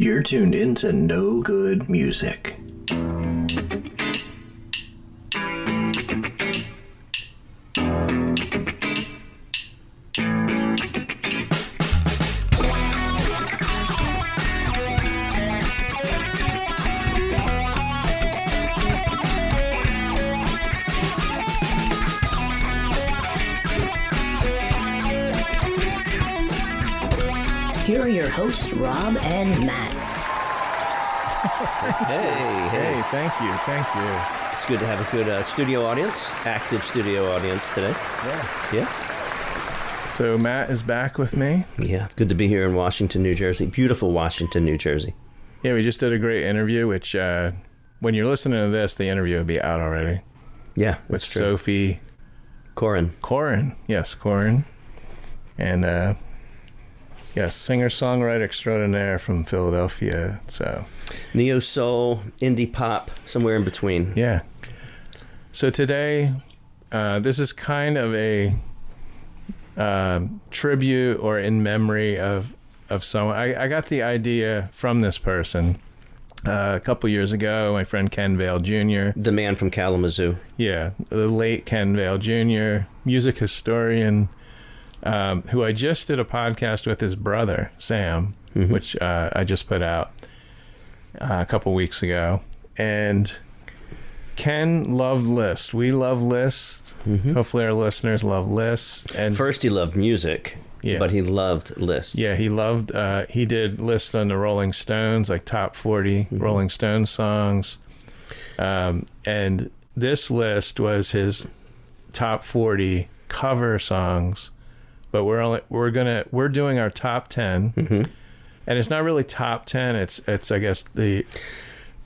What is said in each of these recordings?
You're tuned into No Good Music. Here are your hosts, Rob and Matt. Hey, thank you. It's good to have a good studio audience, active studio audience today. Yeah. So Matt is back with me. Yeah, good to be here in Washington, New Jersey. Beautiful Washington, New Jersey. Yeah, we just did a great interview, which when you're listening to this, the interview will be out already. Yeah, with that's true. Sophie Corin. Yes, Corin. And yes, singer-songwriter extraordinaire from Philadelphia. So neo soul, indie pop, somewhere in between. Yeah. So today, this is kind of a tribute or in memory of someone. I got the idea from this person a couple years ago. My friend Ken Vail Jr. The man from Kalamazoo. Yeah, the late Ken Vail Jr., music historian, who I just did a podcast with his brother, Sam, which I just put out a couple weeks ago. And Ken loved Liszt. We love Liszt. Hopefully our listeners love Liszt. And first he loved music, but he loved Liszt. Yeah, he did Liszt on the Rolling Stones, like top 40 Rolling Stones songs. And this list was his top 40 cover songs. But we're doing our top 10, and it's not really top 10. It's I guess the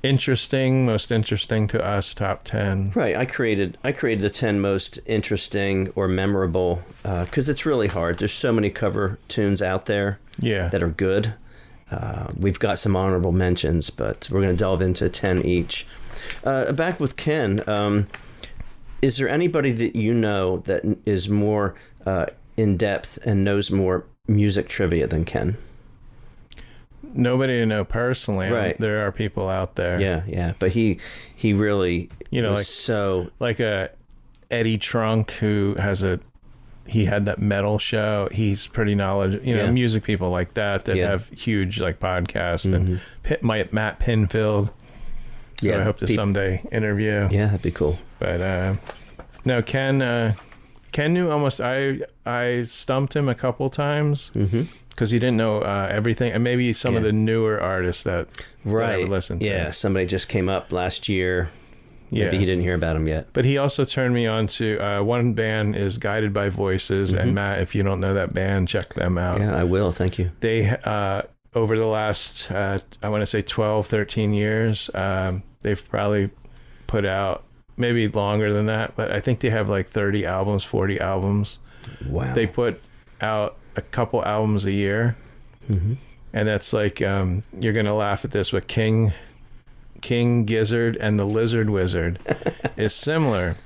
most interesting to us top 10. Right. I created the 10 most interesting or memorable because it's really hard. There's so many cover tunes out there that are good. We've got some honorable mentions, but we're going to delve into 10 each. Back with Ken. Is there anybody that you know that is more in depth and knows more music trivia than Ken? Nobody to know personally. Right. There are people out there. Yeah. But he really, like a Eddie Trunk who he had that metal show. He's pretty knowledgeable. Music people like that have huge like podcasts and Matt Pinfield. So I hope to someday interview. Yeah, that'd be cool. But no, Ken knew almost. I stumped him a couple times because he didn't know everything, and maybe some of the newer artists that I would listen to. Yeah, somebody just came up last year. Maybe he didn't hear about him yet. But he also turned me on to one band is Guided by Voices, and Matt, if you don't know that band, check them out. Yeah, I will. Thank you. They over the last I want to say 12, 13 years, they've probably put out. Maybe longer than that, but I think they have like 30 albums, 40 albums. Wow. They put out a couple albums a year. And that's like, you're going to laugh at this, but King Gizzard and the Lizard Wizard is similar,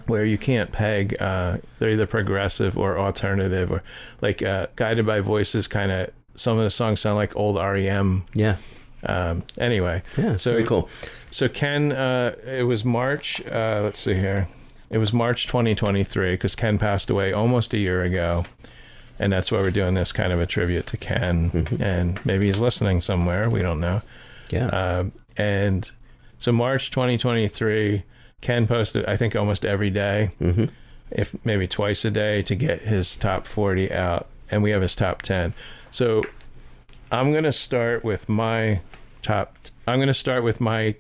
where you can't peg, they're either progressive or alternative, or like Guided by Voices some of the songs sound like old REM. Yeah. Anyway. Yeah, so very cool. So Ken, it was March, let's see here. It was March 2023 because Ken passed away almost a year ago. And that's why we're doing this kind of a tribute to Ken. And maybe he's listening somewhere. We don't know. Yeah. And so March 2023, Ken posted, I think, almost every day, if maybe twice a day, to get his top 40 out. And we have his top 10. So I'm going to start with my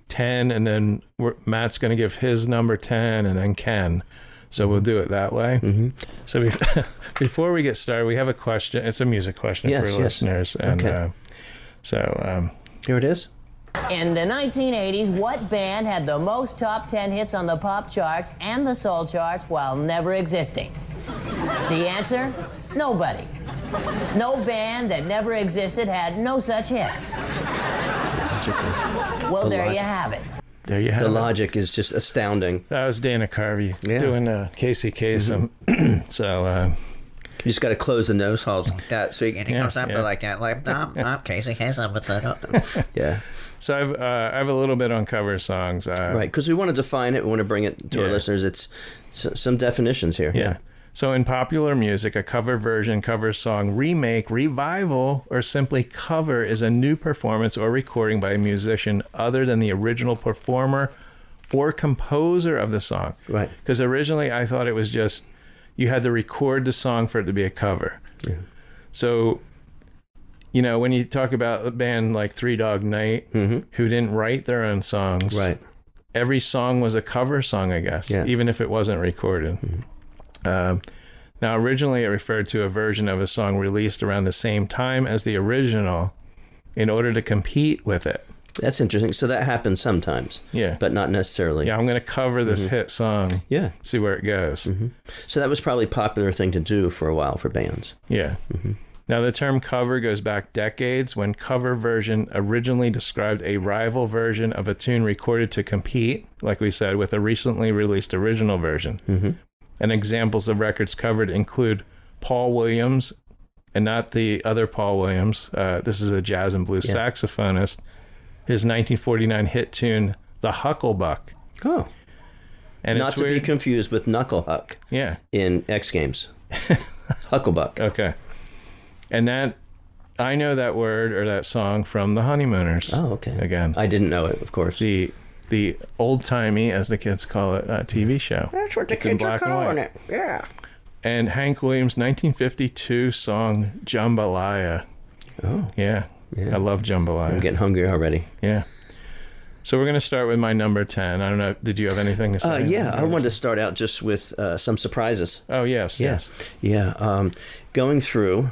10, and then Matt's going to give his number 10, and then Ken. So we'll do it that way. So before we get started, we have a question. It's a music question for listeners. And here it is. In the 1980s, what band had the most top 10 hits on the pop charts and the soul charts while never existing? The answer? Nobody. No band that never existed had no such hits. Well, there you have it. There you have it. The logic is just astounding. That was Dana Carvey doing Casey Kasem. So You just got to close the nose holes like that, so you can Or something like that. Like, no, Casey, yeah. So I have a little bit on cover songs. Right, because we want to define it. We want to bring it to our listeners. It's some definitions here. Yeah. So in popular music, a cover version, cover song, remake, revival, or simply cover is a new performance or recording by a musician other than the original performer or composer of the song. Right. Because originally I thought it was just you had to record the song for it to be a cover. Yeah. So, you know, when you talk about a band like Three Dog Night, who didn't write their own songs, right, every song was a cover song, I guess, even if it wasn't recorded. Now, originally it referred to a version of a song released around the same time as the original in order to compete with it. That's interesting. So that happens sometimes. Yeah. But not necessarily. Yeah, I'm going to cover this hit song. Yeah. See where it goes. So that was probably a popular thing to do for a while for bands. Yeah. Now, the term cover goes back decades when cover version originally described a rival version of a tune recorded to compete, like we said, with a recently released original version. And examples of records covered include Paul Williams, and not the other Paul Williams. This is a jazz and blues saxophonist. His 1949 hit tune, The Hucklebuck. Oh. And not to be confused with Knucklehuck. Yeah. In X Games. Hucklebuck. Okay. And that, I know that word or that song from The Honeymooners. Oh, okay. Again. I didn't know it, of course. The old-timey, as the kids call it, TV show. That's what the kids are calling it. Yeah. And Hank Williams' 1952 song, Jambalaya. Oh. Yeah. I love Jambalaya. I'm getting hungry already. Yeah. So we're going to start with my number 10. I don't know, did you have anything to say? Yeah, I wanted to start out just with some surprises. Oh, yes. Yeah. Going through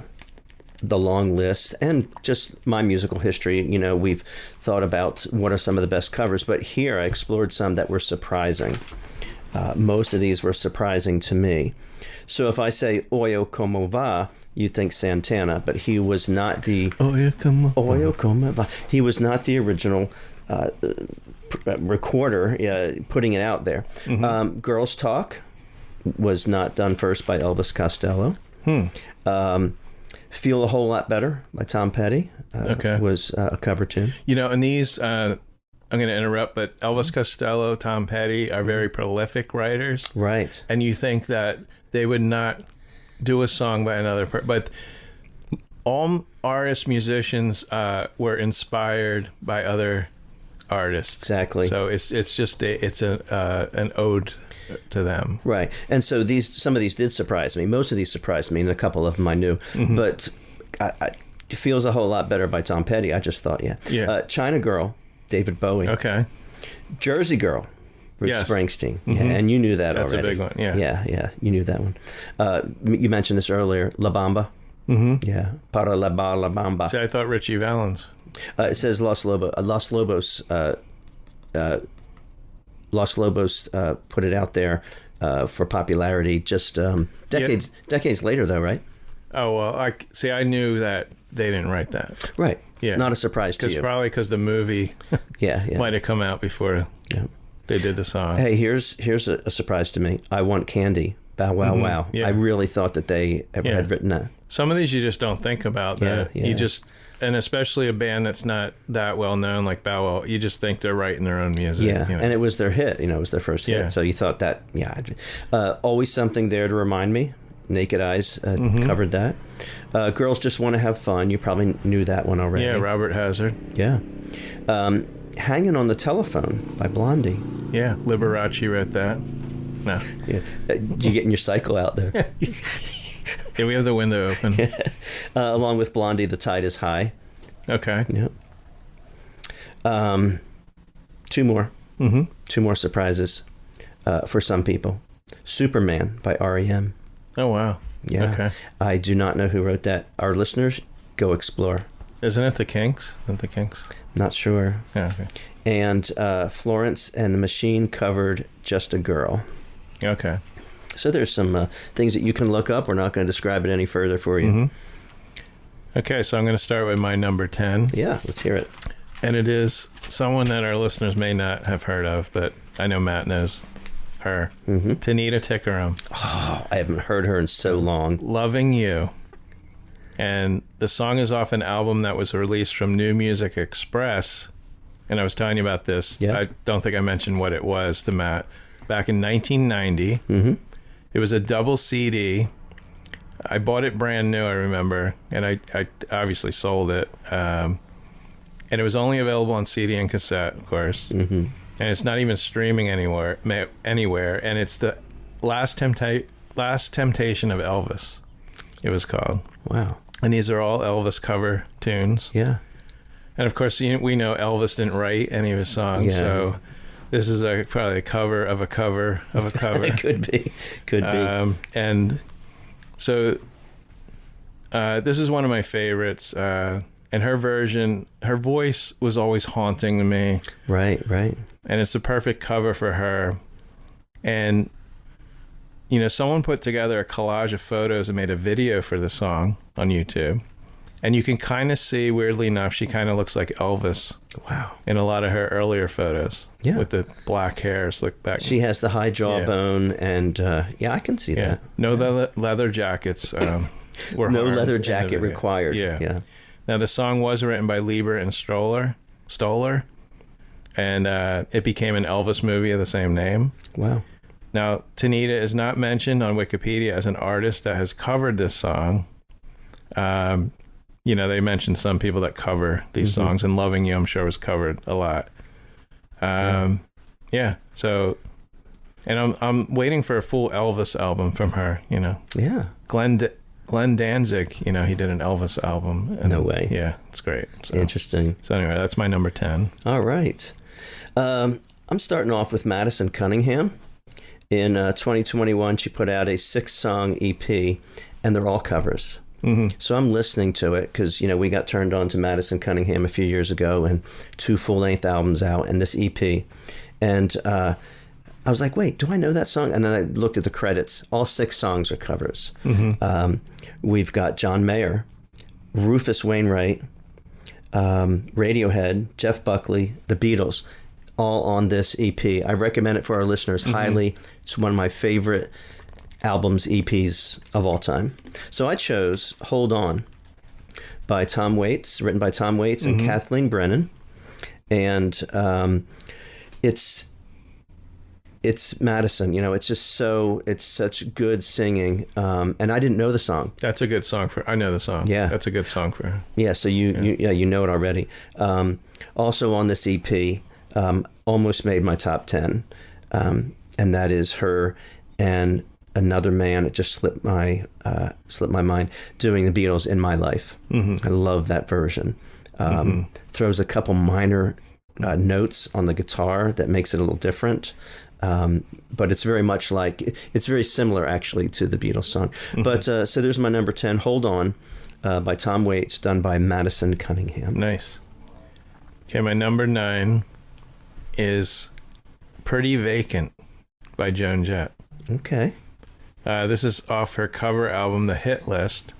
the long list and just my musical history, you know, we've thought about what are some of the best covers, but here I explored some that were surprising. Most of these were surprising to me. So if I say Oyo Como Va, you think Santana, but he was not the Oyo Como Va. He was not the original recorder putting it out there. Girls Talk was not done first by Elvis Costello. Feel a Whole Lot Better by Tom Petty was a cover tune. You know, and these, I'm going to interrupt, but Elvis Costello, Tom Petty are very prolific writers. Right. And you think that they would not do a song by another person. But all artists, musicians were inspired by other artists. Exactly. So it's just an ode to them. Right. And so some of these did surprise me. Most of these surprised me, and a couple of them I knew. But it feels a whole lot better by Tom Petty. I just thought, China Girl, David Bowie. Okay. Jersey Girl, Bruce Springsteen. Yeah, and you knew that already. That's a big one, Yeah, you knew that one. You mentioned this earlier, La Bamba. Yeah, Para la Bamba. See, I thought Richie Valens. It says Los Lobos put it out there for popularity just decades later, though, right? Oh, well, I knew that they didn't write that. Right. Yeah. Not a surprise to you. Probably because the movie might have come out before they did the song. Hey, here's a surprise to me. I Want Candy, Bow Wow Wow. Yeah. I really thought that they had written that. Some of these you just don't think about. You just... And especially a band that's not that well known like Bow Wow, you just think they're writing their own music. Yeah, you know? And it was their hit. You know, it was their first hit. So you thought that, Always Something There to Remind Me. Naked Eyes covered that. Girls Just Want to Have Fun. You probably knew that one already. Yeah, Robert Hazard. Yeah. Hanging on the Telephone by Blondie. Yeah, Liberace wrote that. No. Yeah. You getting your cycle out there? Yeah, we have the window open. Along with Blondie, The Tide is High. Okay. Yeah. Two more. Two more surprises for some people. Superman by REM. Oh, wow. Yeah. Okay. I do not know who wrote that. Our listeners, go explore. Isn't it the Kinks? Not sure. Yeah, okay. And Florence and the Machine covered Just a Girl. Okay. So there's some things that you can look up. We're not going to describe it any further for you. Okay, so I'm going to start with my number 10. Yeah, let's hear it. And it is someone that our listeners may not have heard of, but I know Matt knows her. TANITA TIKARAM. Oh, I haven't heard her in so long. Loving You. And the song is off an album that was released from New Music Express. And I was telling you about this. Yeah. I don't think I mentioned what it was to Matt. Back in 1990. It was a double CD. I bought it brand new, I remember. And I obviously sold it. And it was only available on CD and cassette, of course. And it's not even streaming anywhere. And it's the Last Temptation of Elvis, it was called. Wow. And these are all Elvis cover tunes. Yeah. And of course, we know Elvis didn't write any of his songs, so this is probably a cover of a cover of a cover. It could be. And so this is one of my favorites. And her version, her voice was always haunting to me. Right. And it's the perfect cover for her. And someone put together a collage of photos and made a video for the song on YouTube. And you can kind of see, weirdly enough, she kind of looks like Elvis. Wow. In a lot of her earlier photos. Yeah. With the black hair slicked back. She has the high jawbone, and I can see that. No leather jackets were no leather jacket required. Yeah. Now, the song was written by Lieber and Stoller. And it became an Elvis movie of the same name. Wow. Now, TANITA is not mentioned on Wikipedia as an artist that has covered this song. They mentioned some people that cover these songs, and Loving You, I'm sure, was covered a lot. So, and I'm waiting for a full Elvis album from her, Yeah. Glenn Danzig, he did an Elvis album. No way. Yeah, it's great. So, interesting. So anyway, that's my number 10. All right. I'm starting off with Madison Cunningham. In 2021, she put out a 6-song EP, and they're all covers. So I'm listening to it because, we got turned on to Madison Cunningham a few years ago, and 2 full-length albums out and this EP. And I was like, wait, do I know that song? And then I looked at the credits. All 6 songs are covers. We've got John Mayer, Rufus Wainwright, Radiohead, Jeff Buckley, The Beatles, all on this EP. I recommend it for our listeners highly. It's one of my favorite albums, EPs of all time. So I chose Hold On by Tom Waits, written by Tom Waits and Kathleen Brennan. And it's Madison, it's just it's such good singing. And I didn't know the song. That's a good song I know the song. Yeah. That's a good song for her. Yeah, so you know it already. Also on this EP, almost made my top 10. And that is her and Another Man. It just slipped my mind, doing the Beatles In My Life. I love that version. Throws a couple minor notes on the guitar that makes it a little different. But it's very much it's very similar actually to the Beatles song. But so there's my number 10, Hold On, by Tom Waits, done by Madison Cunningham. Nice. Okay, my number 9 is Pretty Vacant by Joan Jett. Okay. This is off her cover album, The Hit List,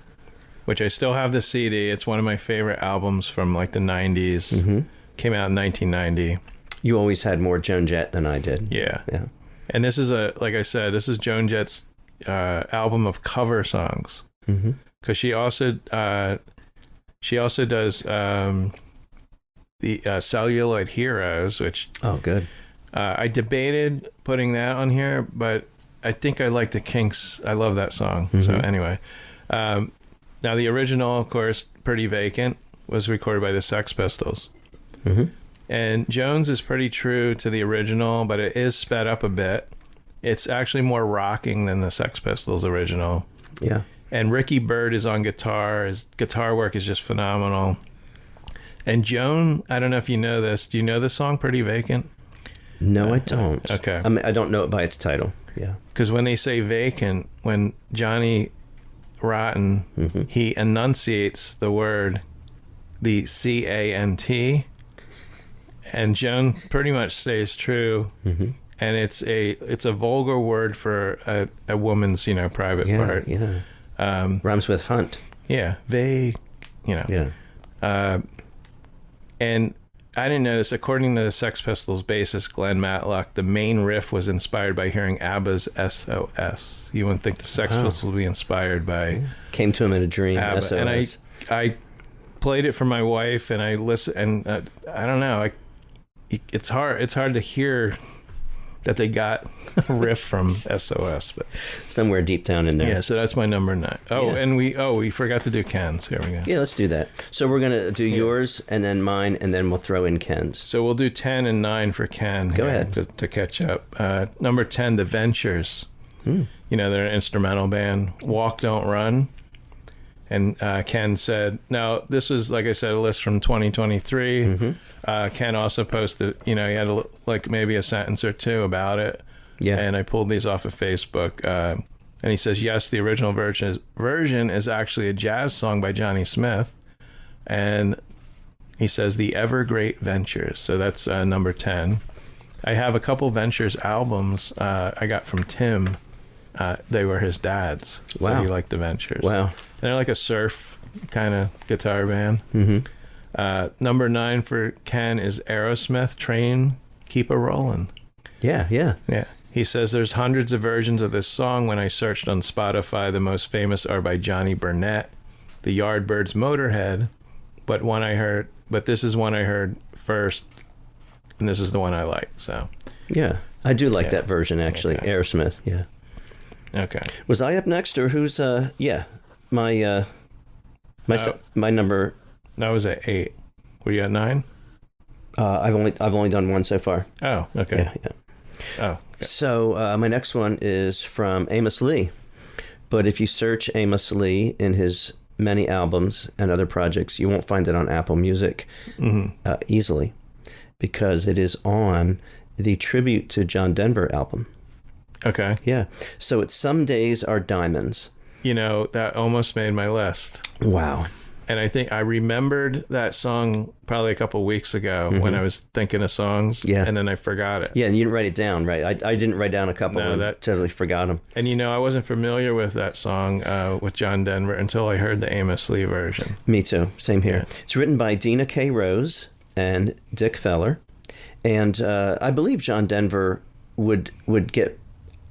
which I still have the CD. It's one of my favorite albums from the 90s. Came out in 1990. You always had more Joan Jett than I did. Yeah. And this is like I said, this is Joan Jett's album of cover songs. Because she also does the Celluloid Heroes, which good. I debated putting that on here, but I think I like the Kinks. I love that song. So anyway, now the original, of course, Pretty Vacant, was recorded by the Sex Pistols. And Jones is pretty true to the original, but it is sped up a bit. It's actually more rocking than the Sex Pistols original. Yeah. And Ricky Byrd is on guitar. His guitar work is just phenomenal. And Joan, I don't know if you know this. Do you know the song Pretty Vacant? No, I don't. Okay. I mean, I don't know it by its title. Yeah. Because when they say vacant, when Johnny Rotten, he enunciates the word, the C-A-N-T, and Joan pretty much stays true. And it's a vulgar word for a woman's, private part. Yeah. Rhymes with hunt. Yeah. Yeah. And I didn't know this. According to the Sex Pistols bassist Glenn Matlock, the main riff was inspired by hearing ABBA's SOS. You wouldn't think the Sex Pistols would be inspired by... Came to him in a dream, ABBA. SOS. And I played it for my wife, and I listened, and I don't know. It's hard to hear that they got a riff from SOS. But. Somewhere deep down in there. Yeah, so that's my number 9. Oh, yeah. And we forgot to do Ken's. Here we go. Yeah, let's do that. So we're going to do yours and then mine, and then we'll throw in Ken's. So we'll do 10 and 9 for Ken. Go ahead. To catch up. Number 10, The Ventures. You know, they're an instrumental band. Walk, Don't Run. And Ken said, now, this was, like I said, a list from 2023. Ken also posted, you know, he had maybe a sentence or two about it. Yeah. And I pulled these off of Facebook. And he says, yes, the original version is actually a jazz song by Johnny Smith. And he says, The Ever Great Ventures. So that's number 10. I have a couple Ventures albums I got from Tim. They were his dad's. So Wow. he liked the Ventures. Wow. They're like a surf kind of guitar band. Number 9 for Ken is Aerosmith, Train, Keep a Rollin'. Yeah. He says there's hundreds of versions of this song. When I searched on Spotify, the most famous are by Johnny Burnett, the Yardbirds, Motorhead, but this is one I heard first, and this is the one I like. So yeah, I do like that version actually. Okay. Aerosmith. Yeah. Okay. Was I up next, or who's? My number. That was at 8. Were you at 9? I've only done one so far. Oh, okay. Yeah. Oh. Okay. So my next one is from Amos Lee, but if you search Amos Lee in his many albums and other projects, you won't find it on Apple Music easily, because it is on the Tribute to John Denver album. Okay. Yeah. So it's Some Days Are Diamonds. You know, that almost made my list. Wow. And I think I remembered that song probably a couple of weeks ago when I was thinking of songs. Yeah. And then I forgot it. Yeah, and you didn't write it down, right? I didn't write down a couple and totally forgot them. And, you know, I wasn't familiar with that song with John Denver until I heard the Amos Lee version. Me too. Same here. Yeah. It's written by Dina K. Rose and Dick Feller. And I believe John Denver would get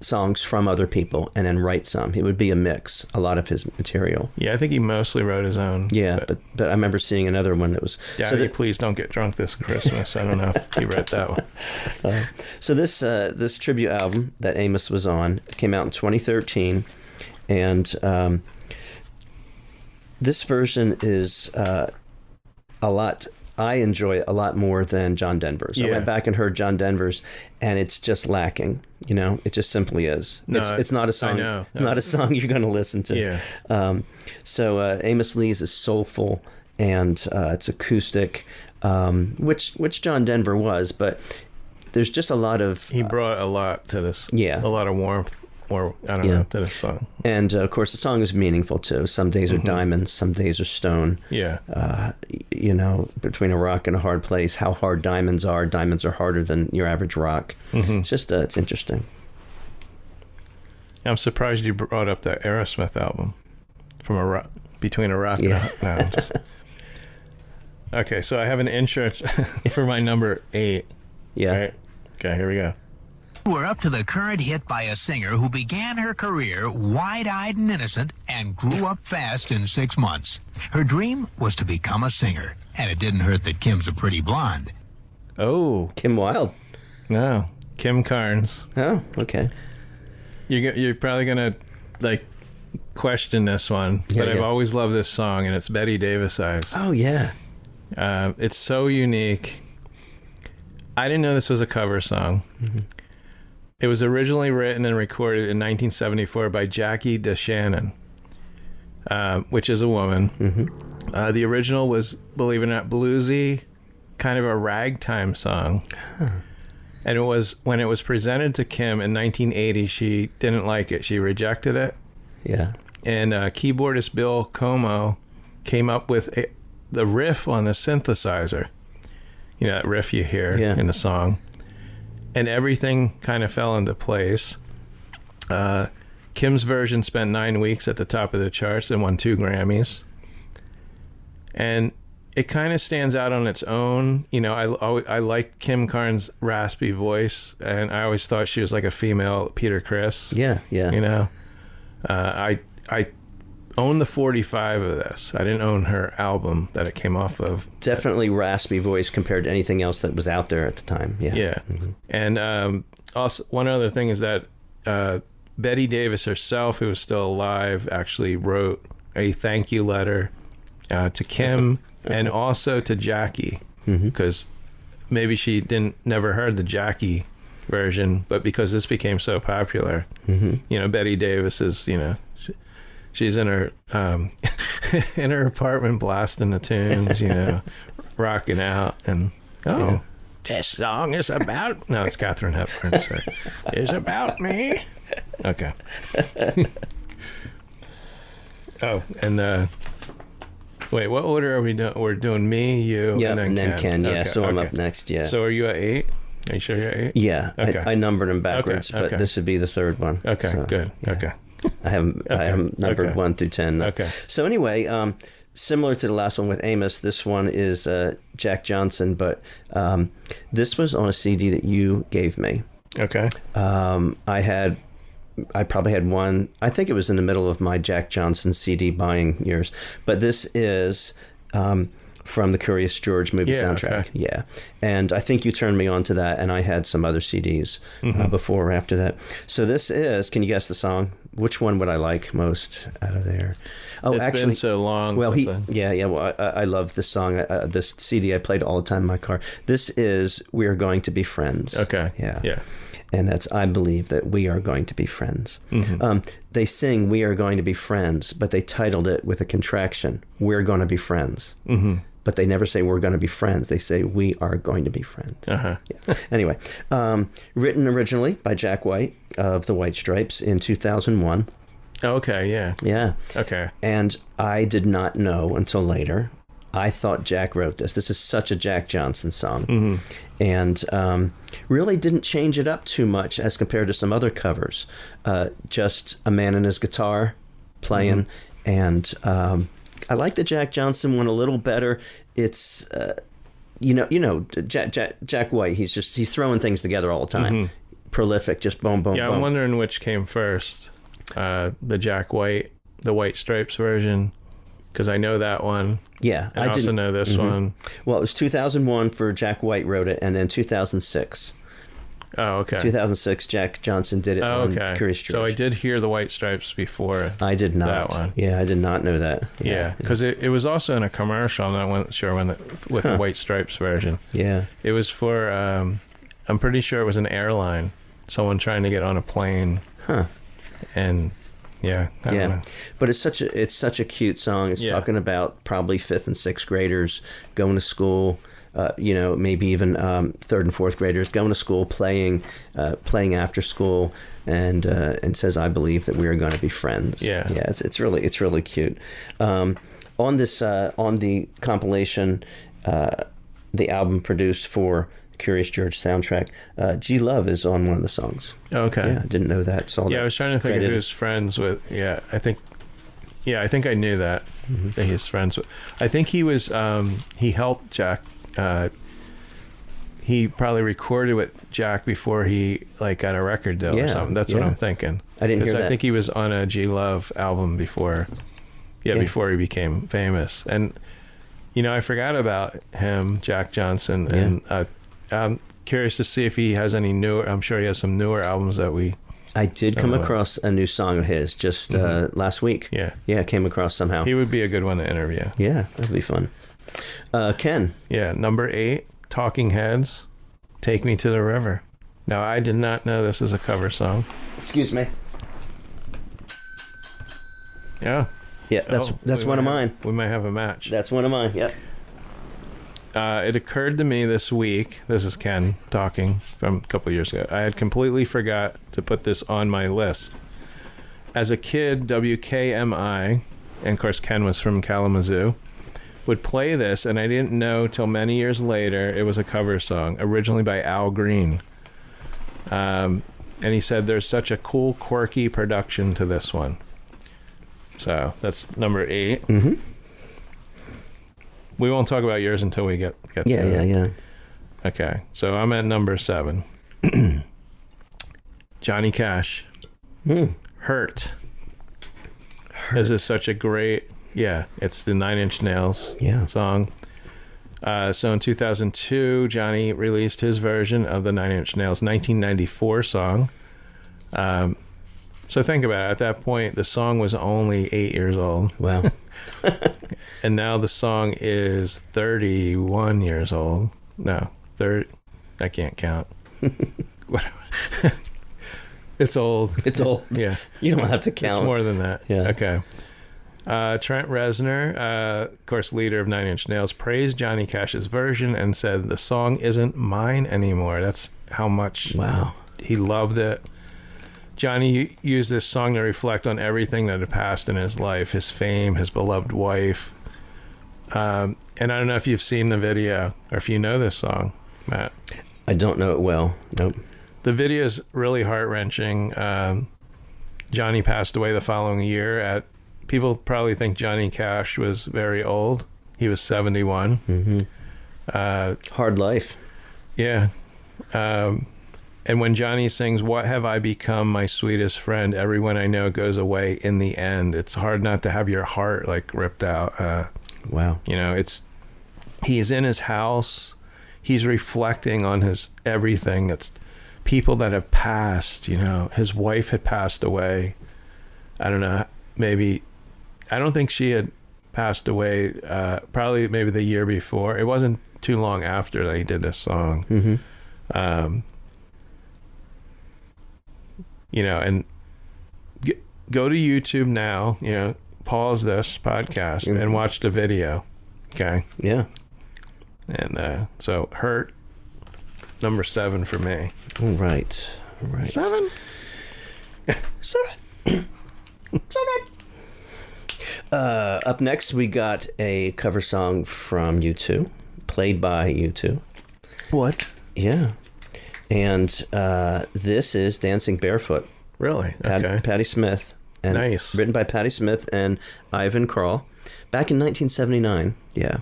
songs from other people and then write some. It would be a mix, a lot of his material. Yeah, I think he mostly wrote his own. Yeah, but I remember seeing another one that was... Daddy, please don't get drunk this Christmas. I don't know if he wrote that one. So this tribute album that Amos was on came out in 2013, and this version is a lot... I enjoy it a lot more than John Denver's. I went back and heard John Denver's, and it's just lacking. You know, it just simply is. No, it's not a song. No. Not a song you're going to listen to. Yeah. So Amos Lee's is soulful and it's acoustic, which John Denver was, but there's just a lot of. He brought a lot to this. Yeah. A lot of warmth. Or I don't know, to the song. And of course, the song is meaningful too. Some days are diamonds, some days are stone. Yeah. You know, between a rock and a hard place, how hard diamonds are. Diamonds are harder than your average rock. It's just, it's interesting. I'm surprised you brought up that Aerosmith album, from a rock, between a rock and a. No, okay, so I have an intro for my number 8. Yeah. Right? Okay, here we go. We're up to the current hit by a singer who began her career wide-eyed and innocent and grew up fast in 6 months. Her dream was to become a singer, and it didn't hurt that Kim's a pretty blonde. Oh. Kim Wilde. No. Kim Carnes. Oh, okay. You're probably going to, question this one, but I've always loved this song, and it's Betty Davis Eyes. Oh, yeah. It's so unique. I didn't know this was a cover song. It was originally written and recorded in 1974 by Jackie DeShannon, which is a woman. The original was, believe it or not, bluesy, kind of a ragtime song. And it was, when it was presented to Kim in 1980, she didn't like it. She rejected it. Yeah. And keyboardist Bill Como came up with the riff on the synthesizer. You know, that riff you hear in the song. And everything kind of fell into place. Kim's version spent 9 weeks at the top of the charts and won 2 Grammys. And it kind of stands out on its own. You know, I like Kim Carnes' raspy voice, and I always thought she was like a female Peter Criss. Yeah. You know, I own the 45 of this. I didn't own her album that it came off of. Definitely raspy voice compared to anything else that was out there at the time. Yeah. And also one other thing is that Betty Davis herself, who was still alive, actually wrote a thank you letter to Kim and also to Jackie, because maybe she never heard the Jackie version, but because this became so popular, you know, Betty Davis is, you know, she's in her in her apartment blasting the tunes, you know, rocking out, and this song is about... No, it's Katharine Hepburn. So, is about me. Okay. And wait, what order are we doing? We're doing me, you, and then Ken. Yeah, so I'm up next. Yeah. So are you at 8? Are you sure you're at 8? Yeah. Okay. I numbered them backwards, but this would be the third one. Okay, so, good. Yeah. Okay. I haven't numbered 1 through 10. Okay. So anyway, similar to the last one with Amos, this one is Jack Johnson, but this was on a CD that you gave me. Okay. I probably had one. I think it was in the middle of my Jack Johnson CD buying years, but this is from the Curious George movie soundtrack. Okay. Yeah. And I think you turned me on to that, and I had some other CDs before or after that. So this is, can you guess the song? Which one would I like most out of there? Oh, it's been so long. Well, Well, I love this song. This CD I played all the time in my car. This is "We Are Going to Be Friends." Okay. Yeah. And that's "I Believe That We Are Going to Be Friends." They sing "We Are Going to Be Friends," but they titled it with a contraction. "We're going to be friends." But they never say "we're going to be friends." They say "we are going to be friends." Yeah. Anyway, written originally by Jack White of the White Stripes in 2001. Okay, yeah. Yeah. Okay. And I did not know until later. I thought Jack wrote this. This is such a Jack Johnson song. And really didn't change it up too much as compared to some other covers. Just a man and his guitar playing. And I like the Jack Johnson one a little better. It's, Jack White, he's throwing things together all the time. Prolific, just boom, boom, boom. Yeah, I'm wondering which came first. The Jack White, the White Stripes version, because I know that one. Yeah, I also know this one. Well, it was 2001 for Jack White wrote it, and then 2006. Oh, okay. 2006, Jack Johnson did it on Curious George. So I did hear the White Stripes before. I did not. That one. Yeah, I did not know that. Yeah, because it was also in a commercial. I'm not sure with the White Stripes version. Yeah. It was for, I'm pretty sure it was an airline. Someone trying to get on a plane. And I don't know. But it's such a cute song. It's talking about probably 5th and 6th graders going to school, maybe even 3rd and 4th graders going to school, playing after school, and says, "I believe that we are going to be friends." Yeah. It's really cute. On the compilation, the album produced for Curious George soundtrack, G Love is on one of the songs. Okay. Yeah, I didn't know that. I was trying to think of who's friends with. I think I knew that that he's friends with. I think he was. He helped Jack. He probably recorded with Jack before he got a record deal or something. That's what I'm thinking. I didn't hear that. I think he was on a G Love album before. Before he became famous, and I forgot about him, Jack Johnson, and. I'm curious to see if he has any newer. I'm sure he has some newer albums that we. I did come across a new song of his just last week. Yeah, came across somehow. He would be a good one to interview. Yeah, that'd be fun. Ken. Yeah, number 8, Talking Heads, "Take Me to the River." Now, I did not know this is a cover song. Excuse me. Yeah. Yeah, that's one of mine. We might have a match. That's one of mine. Yep. It occurred to me this week, this is Ken talking from a couple years ago, I had completely forgot to put this on my list. As a kid, WKMI, and of course Ken was from Kalamazoo, would play this, and I didn't know till many years later it was a cover song, originally by Al Green. And he said there's such a cool, quirky production to this one. So that's number 8. we won't talk about yours until we get to it. Yeah. Okay, so I'm at number 7. Johnny Cash. Hurt. This is such a great, it's the 9 Inch Nails song. So in 2002, Johnny released his version of the 9 Inch Nails 1994 song. So think about it. At that point, the song was only 8 years old. Wow. And now the song is 31 years old. No, 30. I can't count. It's old. It's old. Yeah. You don't have to count. It's more than that. Yeah. Okay. Trent Reznor, of course, leader of 9 Inch Nails, praised Johnny Cash's version and said the song isn't mine anymore. That's how much he loved it. Johnny used this song to reflect on everything that had passed in his life, his fame, his beloved wife. And I don't know if you've seen the video or if you know this song, Matt. I don't know it well. Nope. The video is really heart-wrenching. Johnny passed away the following year. People probably think Johnny Cash was very old. He was 71. Mm-hmm. Hard life. Yeah. And when Johnny sings, "What have I become, my sweetest friend? Everyone I know goes away in the end." It's hard not to have your heart like ripped out. Wow. You know, he's in his house. He's reflecting on his everything. It's people that have passed, you know. His wife had passed away. I don't know, I don't think she had passed away, probably maybe the year before. It wasn't too long after that he did this song. Mm-hmm. You know, and go to YouTube now, you know, pause this podcast and watch the video. Okay. Yeah. And so Hurt, number 7 for me. All right. 7? 7. Up next, we got a cover song from U2, played by U2. What? Yeah. And this is Dancing Barefoot. Really? Okay. Patti Smith. And nice. Written by Patti Smith and Ivan Krall back in 1979. Yeah.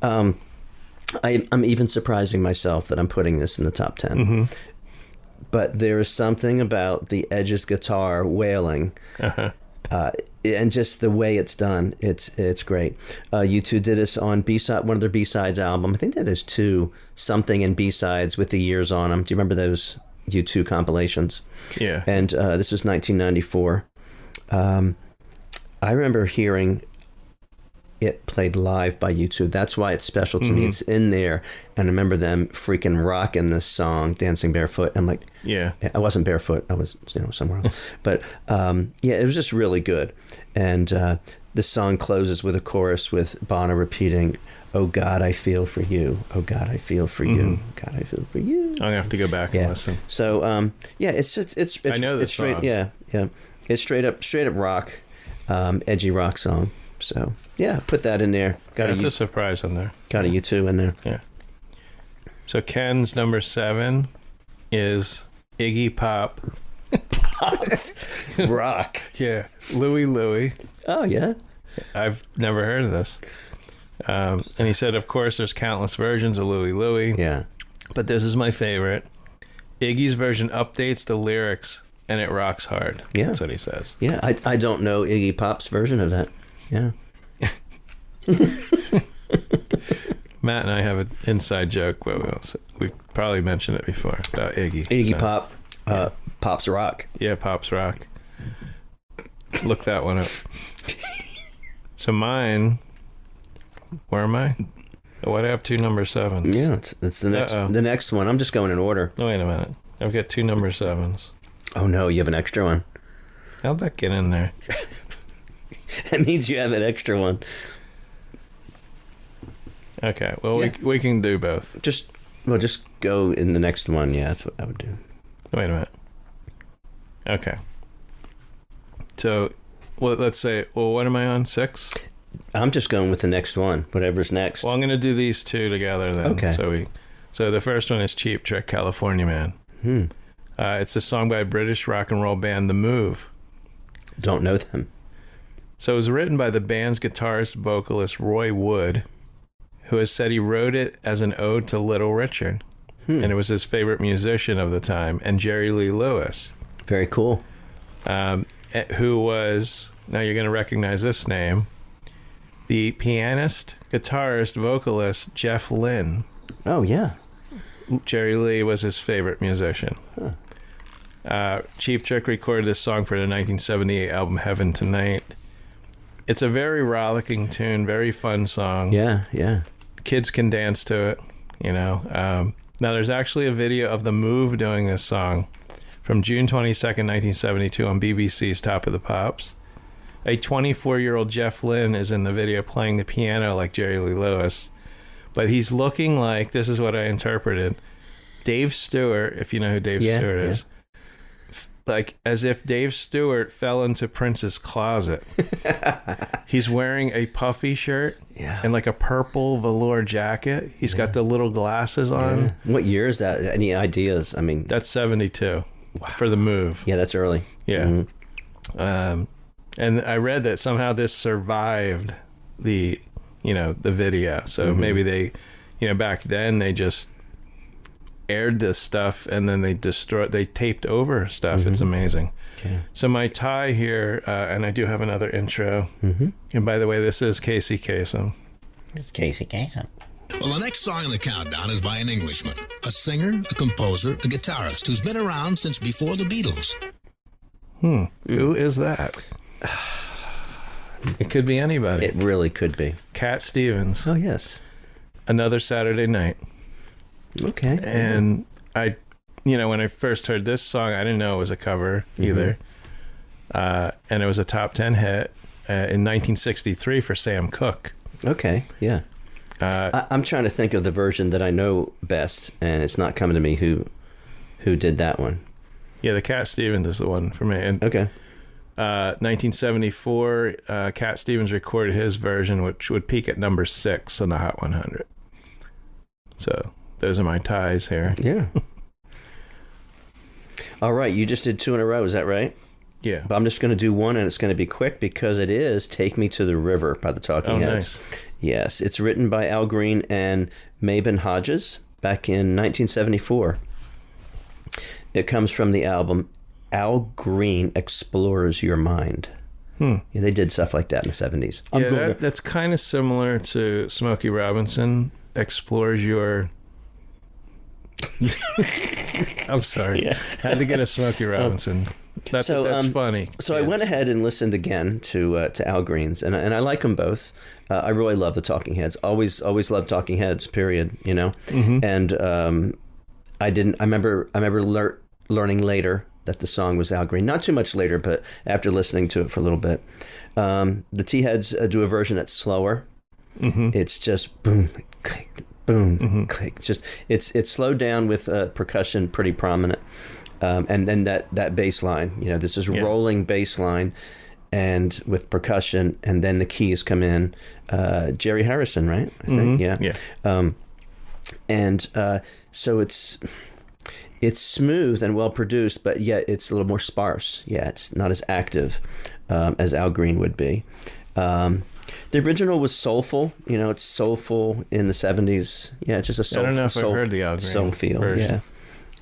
I'm even surprising myself that I'm putting this in the top 10. Mm-hmm. But there is something about the Edge's guitar wailing, and just the way it's done. It's great. U2 did this on B-side, one of their B-sides album. I think that is 2 something and B-sides with the years on them. Do you remember those U2 compilations? Yeah. And this was 1994. I remember hearing it played live by U2. That's why it's special to me. It's in there. And I remember them freaking rocking this song, Dancing Barefoot. I'm like, yeah, I wasn't barefoot. I was, somewhere else. But yeah, it was just really good. And the song closes with a chorus with Bono repeating, "Oh God, I feel for you. Oh God, I feel for you. God, I feel for you." I'm gonna have to go back and listen. So yeah, it's I know this straight song. Yeah. It's straight up rock, edgy rock song. So yeah, put that in there. That's a surprise in there. Got a U2 in there. Yeah. So Ken's number 7 is Iggy Pop. Rock. Yeah. Louie Louie. Oh yeah. I've never heard of this. And he said, of course, there's countless versions of Louie Louie. Yeah. But this is my favorite. Iggy's version updates the lyrics and it rocks hard. Yeah. That's what he says. Yeah. I don't know Iggy Pop's version of that. Yeah. Matt and I have an inside joke. We probably mentioned it before about Iggy. Iggy Pop. Pop's Rock. Yeah, Pop's Rock. Look that one up. So mine, where am I? Oh, I have 2 number 7s. Yeah, it's the next one. I'm just going in order. No, wait a minute. I've got 2 number 7s. Oh no, you have an extra one. How'd that get in there? That means you have an extra one. Okay, well, yeah. we can do both. Just go in the next one. Yeah, that's what I would do. Wait a minute. Okay. So, well, let's say, what am I on? 6? I'm just going with the next one, whatever's next. Well, I'm going to do these 2 together then. Okay. So the first one is Cheap Trick, California Man. It's a song by a British rock and roll band, The Move. Don't know them. So it was written by the band's guitarist, vocalist Roy Wood, who has said he wrote it as an ode to Little Richard. And it was his favorite musician of the time, and Jerry Lee Lewis. Very cool. Who was, now you're going to recognize this name, the pianist, guitarist, vocalist, Jeff Lynne. Oh, yeah. Jerry Lee was his favorite musician. Cheap Trick recorded this song for the 1978 album Heaven Tonight. It's a very rollicking tune, very fun song. Yeah, yeah. Kids can dance to it, you know. Now, there's actually a video of The Move doing this song from June 22nd, 1972 on BBC's Top of the Pops. A 24-year-old Jeff Lynne is in the video playing the piano like Jerry Lee Lewis. But he's looking like, this is what I interpreted, Dave Stewart, if you know who Dave Stewart is. Like, as if Dave Stewart fell into Prince's closet. He's wearing a puffy shirt and like a purple velour jacket. He's got the little glasses on. What year is that? Any ideas? I mean, that's 72 for The Move. Yeah, that's early. Yeah. And I read that somehow this survived the, the video. So maybe they, back then they just aired this stuff and then they taped over stuff. It's amazing. Okay. So my tie here, and I do have another intro. And by the way, this is Casey Kasem. It's Casey Kasem. Well, the next song in the countdown is by an Englishman, a singer, a composer, a guitarist who's been around since before the Beatles. Who is that? It could be anybody. It really could be. Cat Stevens. Oh, yes. Another Saturday Night. Okay. And I, when I first heard this song, I didn't know it was a cover either. And it was a top 10 hit in 1963 for Sam Cooke. Okay, yeah. I'm trying to think of the version that I know best, and it's not coming to me who did that one. Yeah, the Cat Stevens is the one for me. And, okay. 1974, Cat Stevens recorded his version, which would peak at number 6 on the Hot 100. So those are my ties here. Yeah. All right, you just did 2 in a row, is that right? Yeah. But I'm just going to do one, and it's going to be quick because it is "Take Me to the River" by the Talking Heads. Nice. Yes, it's written by Al Green and Mabon Hodges back in 1974. It comes from the album Al Green Explores Your Mind. Yeah, they did stuff like that in the 70s. That's kind of similar to Smokey Robinson Explores Your... I'm sorry. Yeah. Had to get a Smokey Robinson. That's funny. So I went ahead and listened again to Al Green's, and I like them both. I really love the Talking Heads. Always loved Talking Heads. Period. And I remember learning later that the song was Al Green. Not too much later, but after listening to it for a little bit. The T-Heads do a version that's slower. It's just boom, click, boom, click. It's slowed down with percussion pretty prominent. And then that bass line, this is rolling bass line and with percussion, and then the keys come in. Jerry Harrison, right? I think. Yeah. So it's smooth and well produced, but yet it's a little more sparse. Yeah, it's not as active as Al Green would be. The original was soulful. It's soulful in the 70s. Yeah, it's just a soul. I don't know if I've heard the Al Green soul feel. version.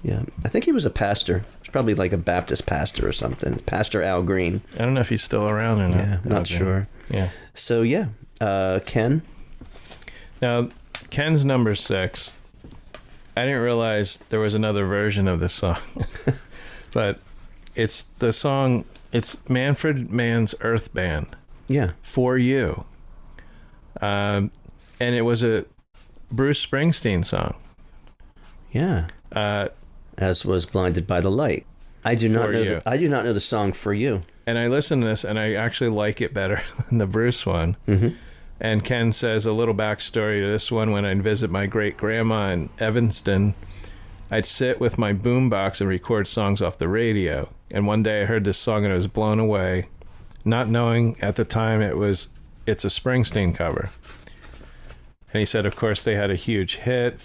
Yeah. I think he was a pastor. He's probably like a Baptist pastor or something. Pastor Al Green. I don't know if he's still around or not. Yeah, not sure. Yeah. So Ken. Now, Ken's number 6. I didn't realize there was another version of this song, but it's Manfred Mann's Earth Band. Yeah. For You. And it was a Bruce Springsteen song. Yeah. As was Blinded by the Light. I do not know the song For You. And I listened to this, and I actually like it better than the Bruce one. And Ken says a little backstory to this one. When I'd visit my great-grandma in Evanston, I'd sit with my boombox and record songs off the radio. And one day I heard this song, and I was blown away, not knowing at the time it's a Springsteen cover. And he said, of course, they had a huge hit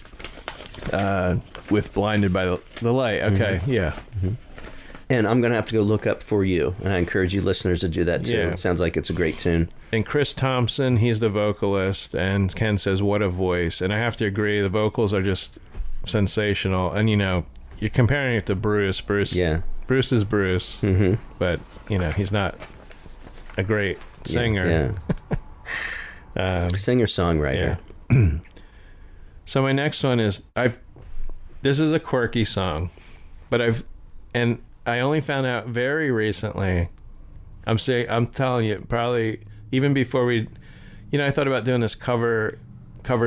with Blinded by the Light. Okay, yeah. And I'm going to have to go look up For You, and I encourage you listeners to do that too. Yeah. It sounds like it's a great tune. And Chris Thompson, he's the vocalist, and Ken says, what a voice. And I have to agree, the vocals are just sensational. And, you know, you're comparing it to Bruce. Bruce is Bruce, but, you know, he's not a great singer. Yeah. Singer-songwriter. Yeah. So my next one is, this is a quirky song, but I only found out very recently. I'm telling you, probably even before I thought about doing this cover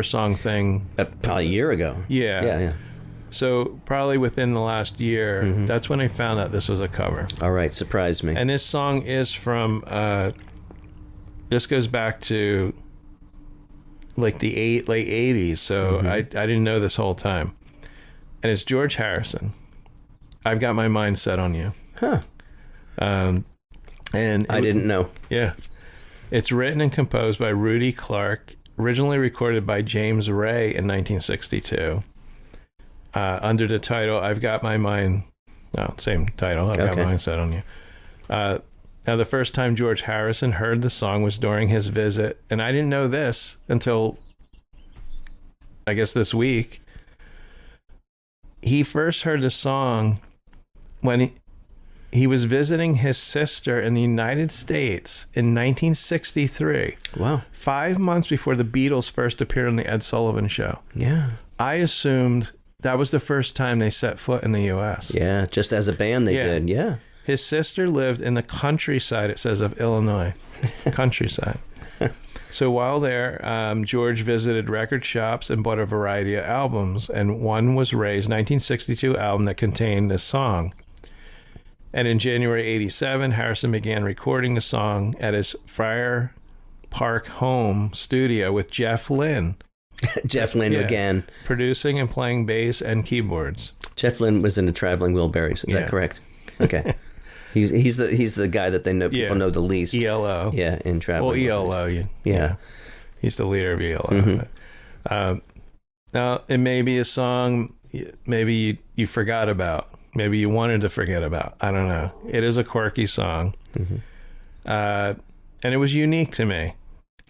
song thing probably a year ago. Yeah. So probably within the last year, that's when I found out this was a cover. All right, surprise me. And this song is from this goes back to like the late 80s, so I didn't know this whole time. And it's George Harrison. I've Got My Mind Set on You. Huh. And I didn't know. Yeah. It's written and composed by Rudy Clark, originally recorded by James Ray in 1962, under the title I've Got My Mind. No, same title. I've Got My Mind Set on You. Now, the first time George Harrison heard the song was during his visit, and I didn't know this until, I guess, this week. He first heard the song when he was visiting his sister in the United States in 1963. Wow. 5 months before the Beatles first appeared on the Ed Sullivan Show. Yeah. I assumed that was the first time they set foot in the U.S. Yeah, just as a band they did, yeah. His sister lived in the countryside, it says, of Illinois. Countryside. So while there, George visited record shops and bought a variety of albums, and one was Ray's 1962 album that contained this song. And in January 87, Harrison began recording the song at his Friar Park home studio with Jeff Lynne. Jeff Lynne again. Producing and playing bass and keyboards. Jeff Lynne was in the Traveling Wilburys, is that correct? Okay. He's the guy that they know people know the least. ELO. Yeah, in Traveling Wilburys. ELO. Yeah. He's the leader of ELO. Now, it may be a song maybe you forgot about. Maybe you wanted to forget about. I don't know. It is a quirky song. And it was unique to me.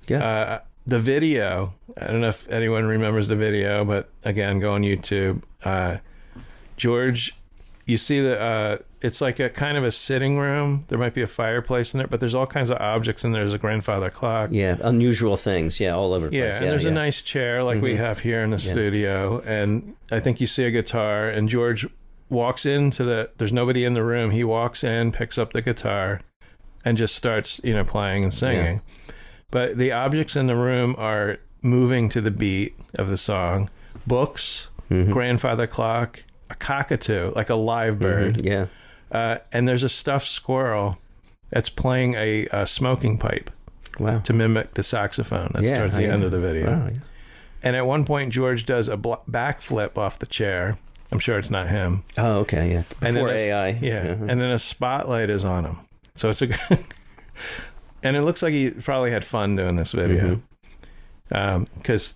Yeah. The video, I don't know if anyone remembers the video, but again, go on YouTube. George, you see it's like a kind of a sitting room. There might be a fireplace in there, but there's all kinds of objects in there. There's a grandfather clock. Yeah, unusual things. Yeah, all over the place. Yeah, and there's a nice chair like we have here in the studio. And I think you see a guitar, and George walks into there's nobody in the room. He walks in, picks up the guitar, and just starts, playing and singing. Yeah. But the objects in the room are moving to the beat of the song. Books, grandfather clock, a cockatoo, like a live bird. Yeah. And there's a stuffed squirrel that's playing a smoking pipe. Wow. To mimic the saxophone. That's towards the end of the video. Wow, yeah. And at one point, George does a backflip off the chair. I'm sure it's not him. Oh, okay, yeah. Before AI. Yeah. And then a spotlight is on him. So it's and it looks like he probably had fun doing this video. Because,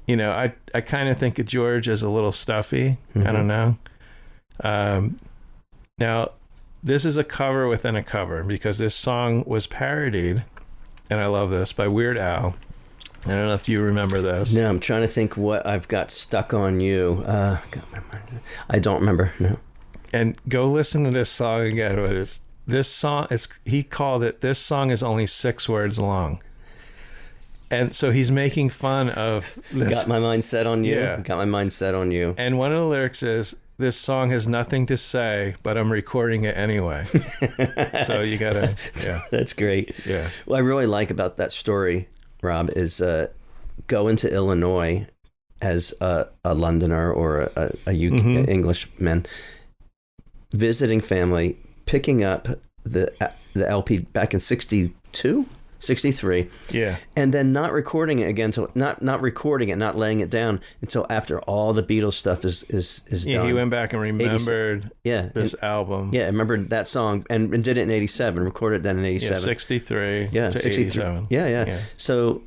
I kind of think of George as a little stuffy. I don't know. Now, this is a cover within a cover, because this song was parodied, and I love this, by Weird Al. I don't know if you remember this. No, I'm trying to think what I've got stuck on you. I don't remember, no. And go listen to this song again. But he called it, this song is only 6 words long. And so he's making fun of this. Got my mind set on you. Yeah. Got my mind set on you. And one of the lyrics is, this song has nothing to say, but I'm recording it anyway. So you gotta, That's great. Yeah. What I really like about that story, Rob, is going to Illinois as a Londoner or a UK Englishman, visiting family, picking up the LP back in 62, 63. Yeah. And then not recording it again until not recording it, not laying it down until after all the Beatles stuff is done. Yeah, he went back and remembered this album. Yeah, I remembered that song and did it in 87, recorded that in 87. Yeah, 63 to 63. 87. Yeah. So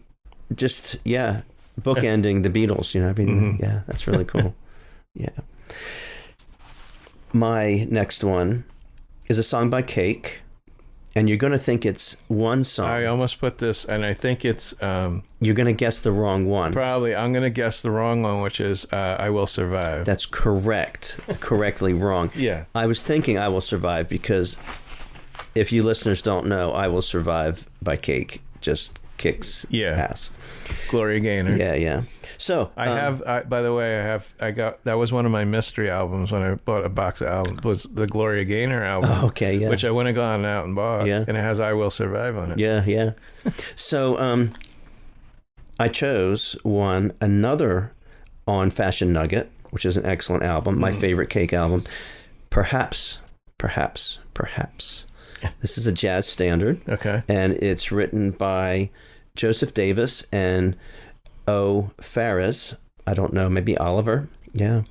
just bookending the Beatles, yeah, that's really cool. Yeah. My next one is a song by Cake, and you're going to think it's one song. I almost put this, and I think it's... you're going to guess the wrong one. Probably. I'm going to guess the wrong one, which is I Will Survive. That's correct. Correctly wrong. Yeah. I was thinking I Will Survive because if you listeners don't know, I Will Survive by Cake just kicks ass. Gloria Gaynor. Yeah. So I have, by the way, I got, that was one of my mystery albums when I bought a box of albums, was the Gloria Gaynor album. Oh, okay, yeah. Which I went and gone out and bought. Yeah. And it has I Will Survive on it. Yeah. So I chose another on Fashion Nugget, which is an excellent album, my favorite Cake album. Perhaps. This is a jazz standard. Okay. And it's written by Joseph Davis and O. Fares. I don't know, maybe Oliver. Yeah.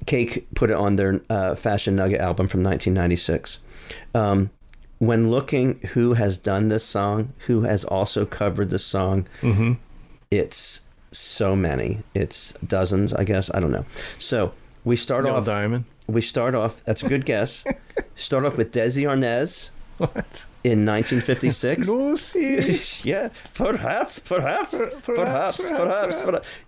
Cake put it on their Fashion Nugget album from 1996. When looking who has done this song, who has also covered this song, it's so many. It's dozens, I guess. I don't know. So we start Neil off... Diamond. We start off... That's a good guess. Start off with Desi Arnaz. What? In 1956. Lucy. Yeah, perhaps.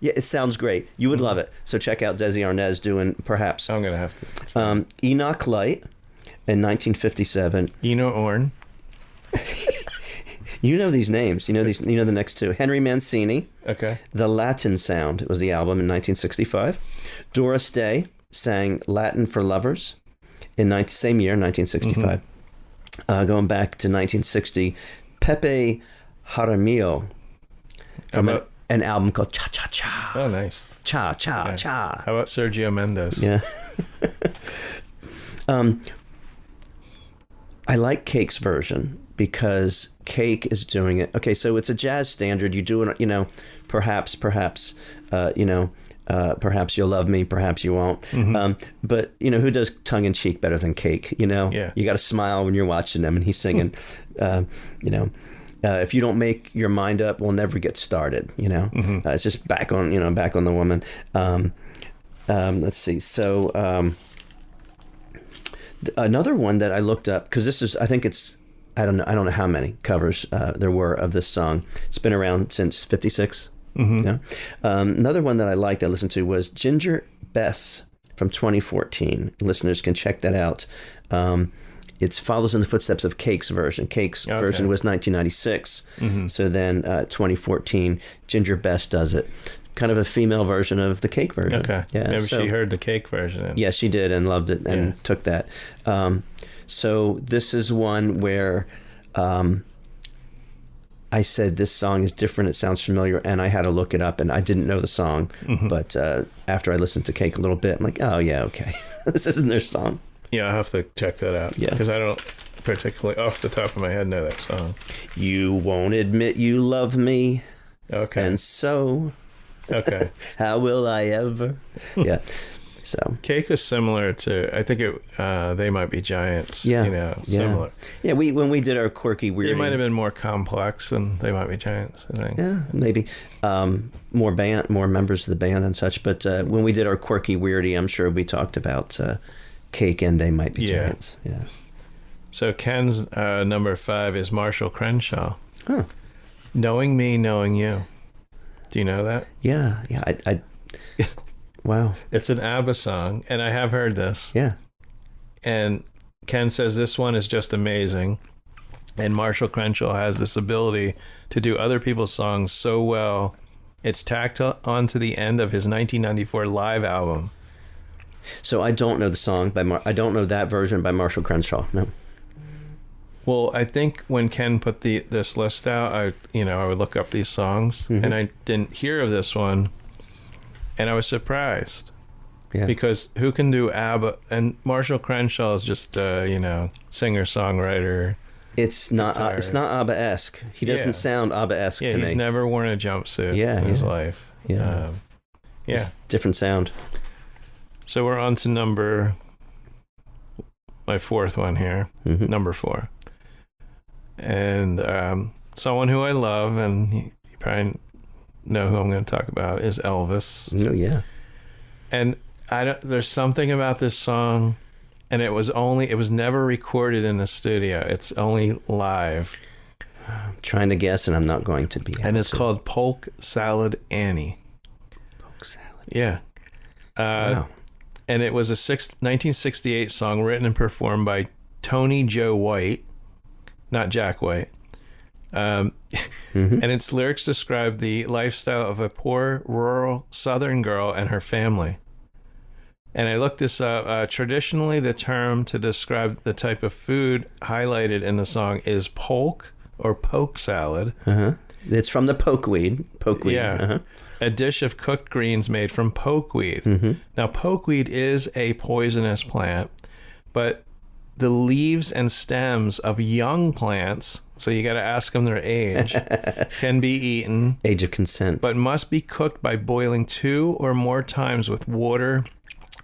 Yeah, it sounds great. You would love it. So check out Desi Arnaz doing Perhaps. I'm gonna have to. Enoch Light in 1957. Eno Orn. You know these names. You know these. You know the next two. Henry Mancini. Okay. The Latin Sound was the album in 1965. Doris Day sang Latin for Lovers in same year, 1965. Going back to 1960, Pepe Jaramillo from an album called Cha Cha Cha. Oh, nice. Cha Cha Cha. How about Sergio Mendes? Yeah. I like Cake's version because Cake is doing it. Okay, so it's a jazz standard. You do it, perhaps, perhaps you'll love me, perhaps you won't. But, who does tongue-in-cheek better than Cake, Yeah. You got to smile when you're watching them, and he's singing, if you don't make your mind up, we'll never get started, It's just back on the woman. Let's see. So another one that I looked up, because this is, I think it's, I don't know how many covers there were of this song. It's been around since 56. Yeah. Another one that I liked, I listened to, was Ginger Bess from 2014. Listeners can check that out. It follows in the footsteps of Cake's version. Cake's version was 1996. So then 2014, Ginger Bess does it. Kind of a female version of the Cake version. Okay. Yeah, Maybe she heard the Cake version. Yeah, she did and loved it and took that. So this is one where... I said this song is different, it sounds familiar, and I had to look it up, and I didn't know the song, but after I listened to Cake a little bit, I'm like, oh yeah, okay, this isn't their song. Yeah, I'll have to check that out, because I don't particularly, off the top of my head, know that song. You won't admit you love me, okay, and so, okay, how will I ever? Yeah. So Cake is similar to, I think They Might Be Giants. Similar. Yeah, when we did our quirky weird, They might have been more complex than They Might Be Giants, I think. Yeah, maybe more members of the band and such. But when we did our quirky weirdy, I'm sure we talked about Cake and They Might Be Giants. Yeah. So Ken's number 5 is Marshall Crenshaw. Huh. Knowing Me, Knowing You. Do you know that? Yeah. I Wow. It's an ABBA song, and I have heard this. Yeah. And Ken says this one is just amazing. And Marshall Crenshaw has this ability to do other people's songs so well. It's tacked onto the end of his 1994 live album. So I don't know the song I don't know that version by Marshall Crenshaw. No. Well, I think when Ken put this list out, I would look up these songs, and I didn't hear of this one. And I was surprised, because who can do ABBA? And Marshall Crenshaw is just, singer-songwriter. It's not ABBA-esque. He doesn't sound ABBA-esque to me. Yeah, he's never worn a jumpsuit in his life. Yeah. Different sound. So we're on to my fourth one here, number 4. And someone who I love, and you probably know who I'm going to talk about, is Elvis. Oh yeah. And there's something about this song and it was never recorded in the studio. It's only live. I'm trying to guess, and I'm not going to be. And it's called Polk Salad Annie. Polk Salad. Yeah. Wow. And it was a 1968 song written and performed by Tony Joe White, not Jack White. And its lyrics describe the lifestyle of a poor, rural Southern girl and her family. And I looked this up. Traditionally, the term to describe the type of food highlighted in the song is polk or poke salad. It's from the pokeweed. Yeah. A dish of cooked greens made from pokeweed. Now, pokeweed is a poisonous plant, but the leaves and stems of young plants, so you got to ask them their age, can be eaten. Age of consent. But must be cooked by boiling 2 or more times with water,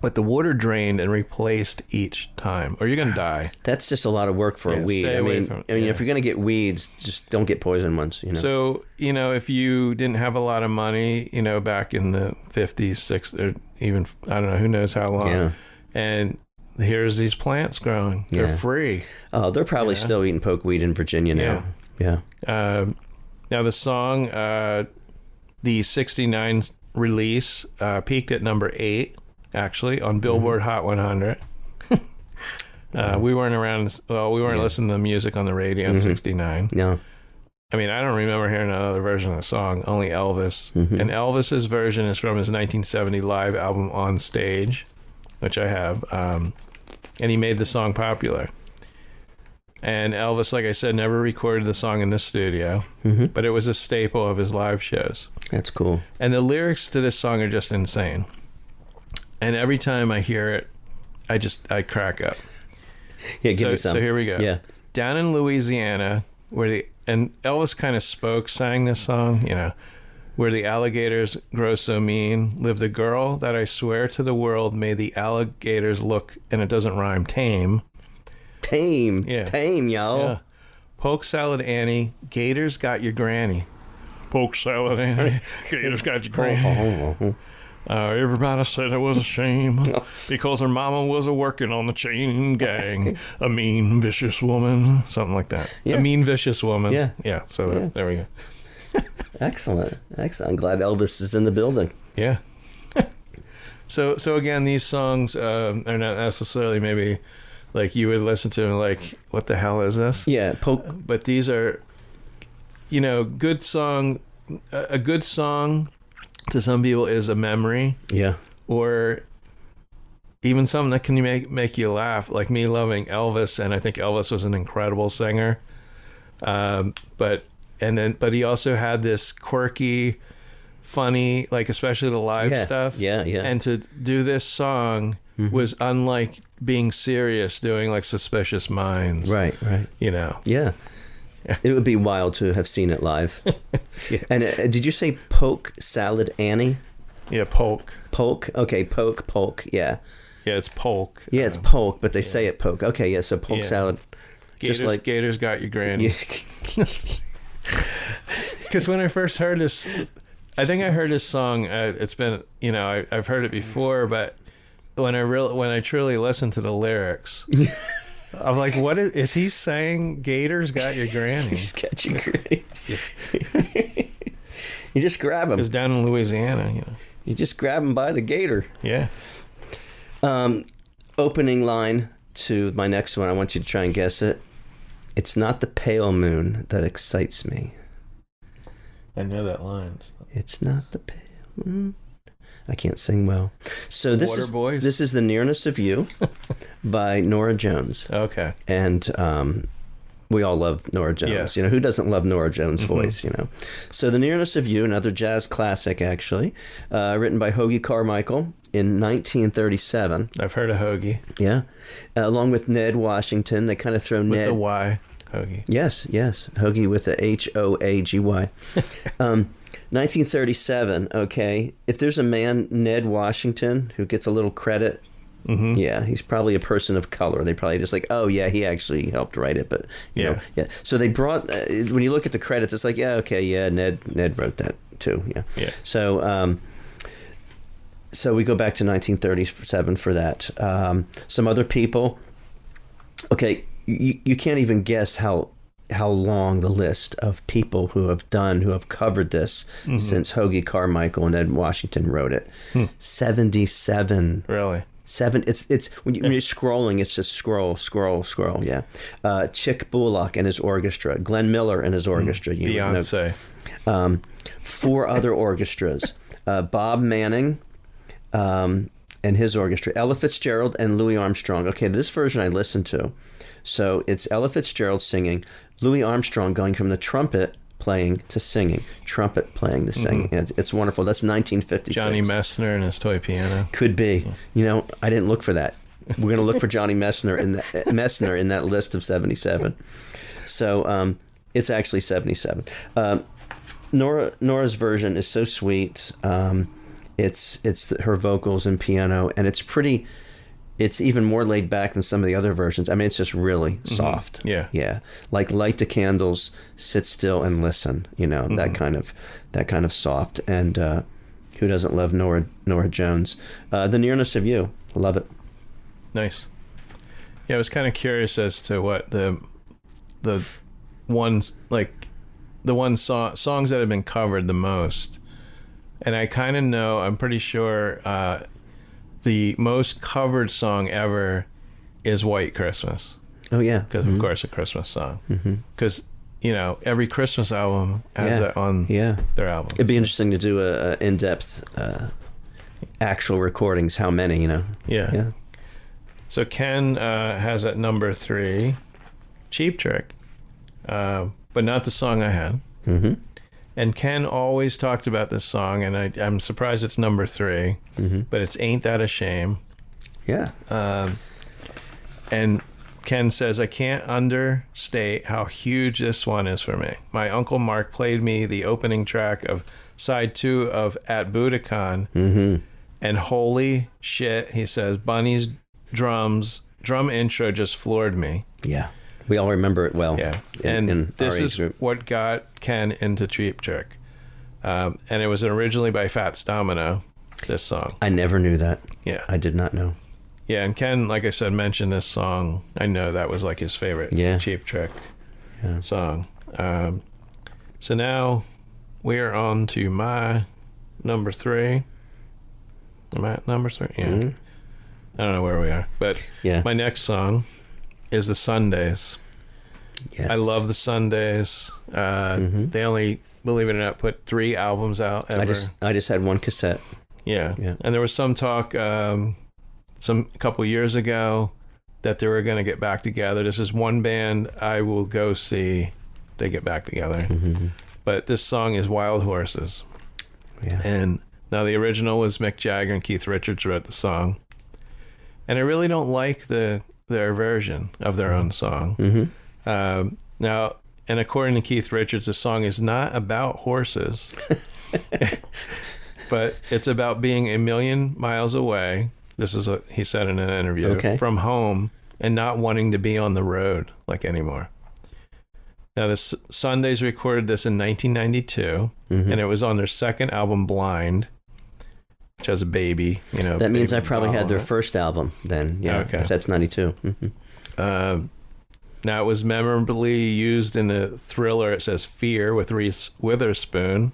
with the water drained and replaced each time, or you're going to die. That's just a lot of work for a weed. I mean, if you're going to get weeds, just don't get poison ones, you know. So, you know, if you didn't have a lot of money, you know, back in the 50s, 60s, or even, I don't know, who knows how long. And here's these plants growing. They're free. Oh, they're probably still eating pokeweed in Virginia now. Yeah. Now, the song, the 69 release, peaked at number 8. Actually, on Billboard Hot 100. We weren't around, we weren't listening to music on the radio in 69. No. I mean, I don't remember hearing another version of the song, only Elvis. And Elvis's version is from his 1970 live album On Stage, which I have. And he made the song popular. And Elvis, like I said, never recorded the song in the studio, but it was a staple of his live shows. That's cool. And the lyrics to this song are just insane. And every time I hear it, I crack up. Yeah, give me some. So here we go. Yeah. Down in Louisiana, and Elvis kind of sang this song, you know, where the alligators grow so mean, lived a girl that I swear to the world made the alligators look, and it doesn't rhyme, tame. Tame. Yeah. Tame, y'all. Yeah. Polk Salad Annie, gators got your granny. Polk Salad Annie, gators got your granny. Everybody said it was a shame because her mama was working on the chain gang. A mean, vicious woman. Something like that. Yeah. A mean, vicious woman. Yeah. Yeah. So there we go. Excellent. I'm glad Elvis is in the building. Yeah. So again, these songs are not necessarily maybe like you would listen to and like, what the hell is this? Yeah. But these are, you know, good song. A good song to some people is a memory. Yeah. Or even something that can make you laugh, like me loving Elvis, and I think Elvis was an incredible singer. But he also had this quirky, funny, like especially the live stuff. Yeah. And to do this song was unlike being serious, doing like Suspicious Minds. Right. You know. Yeah. It would be wild to have seen it live. Yeah. And did you say Polk Salad Annie? Yeah, polk. Polk. Okay, polk. Yeah. Yeah, it's polk. Yeah, it's polk, but they say it poke. Okay, yeah. So polk salad. Gators got your granny. Because when I first heard this, I think I heard this song. It's been, you know, I've heard it before, but when I truly listened to the lyrics. I'm like, what is he saying? Gators got your granny. Just got your granny. You just grab him. Because down in Louisiana, you know. You just grab him by the gator. Yeah. Opening line to my next one. I want you to try and guess it. It's not the pale moon that excites me. I know that line. It's not the pale moon. I can't sing well. So this is The Nearness of You by Norah Jones. Okay. And we all love Norah Jones. Yes. You know, who doesn't love Norah Jones' voice, you know? So The Nearness of You, another jazz classic, actually, written by Hoagy Carmichael in 1937. I've heard of Hoagy. Yeah. Along with Ned Washington. They kind of throw with Ned... the Y, Hoagy. Yes. Hoagy with the Hoagy. 1937, okay. If there's a man, Ned Washington, who gets a little credit, yeah, he's probably a person of color. They probably just like, oh, yeah, he actually helped write it. But, you know, yeah. So they brought, when you look at the credits, it's like, yeah, okay, yeah, Ned wrote that too, yeah. Yeah. So So we go back to 1937 for that. Some other people. Okay, you can't even guess how long the list of people who have covered this since Hoagie Carmichael and Ed Washington wrote it. 77. Really? It's when you're scrolling, it's just scroll. Yeah. Chick Bullock and his orchestra, Glenn Miller and his orchestra. Beyonce. 4 other orchestras. Bob Manning and his orchestra, Ella Fitzgerald and Louis Armstrong. Okay, this version I listened to. So it's Ella Fitzgerald singing, Louis Armstrong going from the trumpet playing to singing, trumpet playing to singing. It's wonderful. That's 1956. Johnny Messner and his toy piano. Could be. You know, I didn't look for that. We're going to look for Johnny Messner in that list of 77. So it's actually 77. Nora's version is so sweet. It's her vocals and piano, and it's even more laid back than some of the other versions. I mean, it's just really soft. Yeah. Like light the candles, sit still and listen. You know, that kind of soft. And who doesn't love Nora Jones? The Nearness of You, love it. Nice. Yeah, I was kind of curious as to what the ones songs that have been covered the most, and I kind of know. I'm pretty sure. The most covered song ever is White Christmas. Oh, yeah. Because, of course, a Christmas song. Because, every Christmas album has that on their album. It'd be interesting to do a in-depth actual recordings. How many, Yeah. So Ken has at number 3, Cheap Trick, but not the song I had. And Ken always talked about this song, and I'm surprised it's number 3, but it's Ain't That a Shame. Yeah. And Ken says, I can't understate how huge this one is for me. My Uncle Mark played me the opening track of side 2 of At Budokan, and holy shit, he says, Bunny's drum intro just floored me. Yeah. We all remember it well. Yeah, and this is what got Ken into Cheap Trick. And it was originally by Fats Domino, this song. I never knew that. Yeah. I did not know. Yeah, and Ken, like I said, mentioned this song. I know that was like his favorite Cheap Trick song. So now we are on to my number 3. Am I at number 3? Yeah. I don't know where we are. But my next song is the Sundays. Yes. I love the Sundays. They only, believe it or not, put 3 albums out ever. I just had 1 cassette. Yeah. And there was some talk a couple years ago that they were going to get back together. This is one band I will go see they get back together. But this song is Wild Horses. Yeah. And now the original was Mick Jagger and Keith Richards wrote the song. And I really don't like their version of their own song. Now, and according to Keith Richards, the song is not about horses, but it's about being a million miles away. This is what he said in an interview, from home and not wanting to be on the road like anymore. Now, the Sundays recorded this in 1992, and it was on their second album, Blind, which has a baby, That means I probably had their first album then. Yeah, if that's 92. Now, it was memorably used in the thriller, it says Fear, with Reese Witherspoon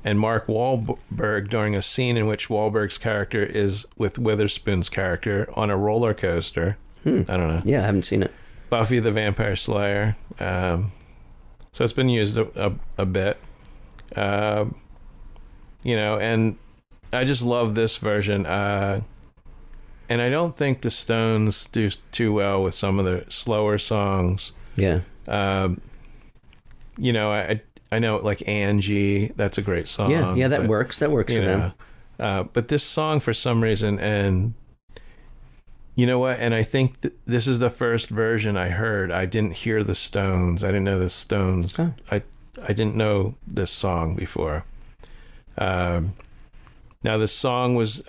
and Mark Wahlberg during a scene in which Wahlberg's character is with Witherspoon's character on a roller coaster. I don't know. Yeah, I haven't seen it. Buffy the Vampire Slayer. So it's been used a bit. And I just love this version. And I don't think the Stones do too well with some of the slower songs. Yeah. I know like Angie, that's a great song. Yeah, that works. That works for them. But this song, for some reason, and you know what? And I think this is the first version I heard. I didn't hear the Stones. I didn't know the Stones. Oh. I didn't know this song before. Now, this song was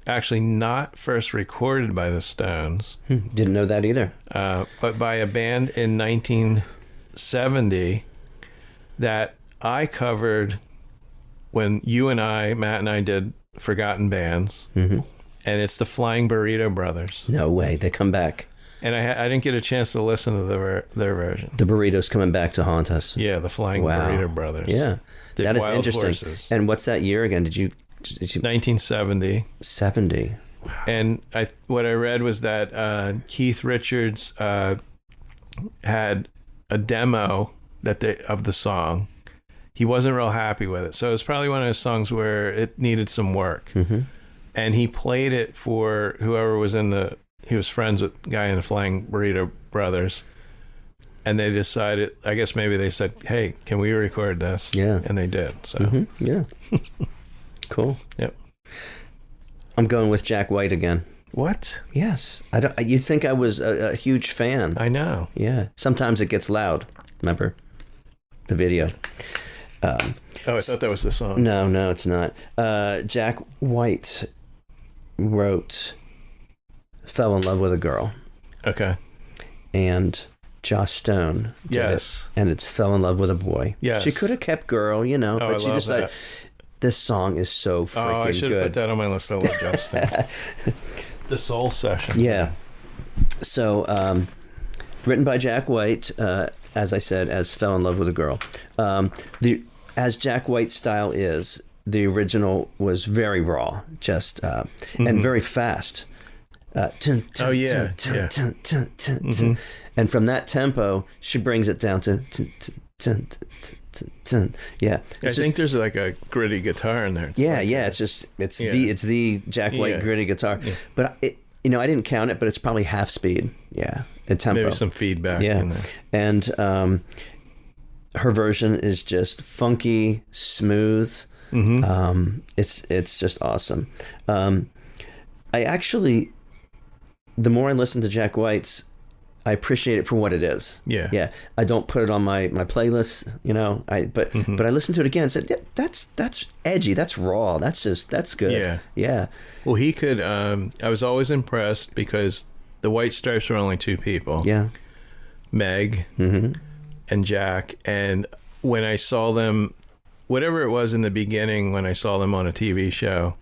actually not first recorded by the Stones. Didn't know that either. But by a band in 1970 that I covered when Matt and I did forgotten bands, and it's the Flying Burrito Brothers. No way, they come back. And I didn't get a chance to listen to their version. The burritos coming back to haunt us. Yeah, the Flying Burrito Brothers. Yeah, Did that is Wild interesting. Horses. And what's that year again? Did you 1970. 70? And what I read was that Keith Richards had a demo of the song. He wasn't real happy with it, so it was probably one of those songs where it needed some work. And he played it for whoever was he was friends with the guy in the Flying Burrito Brothers, and they decided, I guess maybe they said, hey, can we record this? Yeah. And they did. So yeah. Cool. Yep. I'm going with Jack White again. What? Yes. You'd think I was a huge fan. I know. Yeah. Sometimes it gets loud. Remember the video? I thought that was the song. No, it's not. Jack White wrote Fell in Love with a Girl. Okay. And Joss Stone did yes. it, and it's Fell in Love with a Boy. Yes. She could have kept Girl, but she decided this song is so freaking good. I should have put that on my list. I love Justin. The Soul Session. Yeah. So, written by Jack White, as I said, as Fell in Love with a Girl. As Jack White's style is, the original was very raw, just and very fast. And from that tempo, she brings it down to yeah. I think there's like a gritty guitar in there. It's the Jack White gritty guitar. Yeah. But I didn't count it, but it's probably half speed. Yeah, in tempo. Maybe some feedback. In there. And her version is just funky, smooth. It's just awesome. I actually, the more I listen to Jack White's, I appreciate it for what it is. Yeah. I don't put it on my playlist, but I listened to it again and said, yeah, that's edgy, that's raw, that's good. Yeah. Well, he could. I was always impressed because the White Stripes were only two people. Yeah. Meg and Jack, and when I saw them, whatever it was in the beginning, when I saw them on a TV show,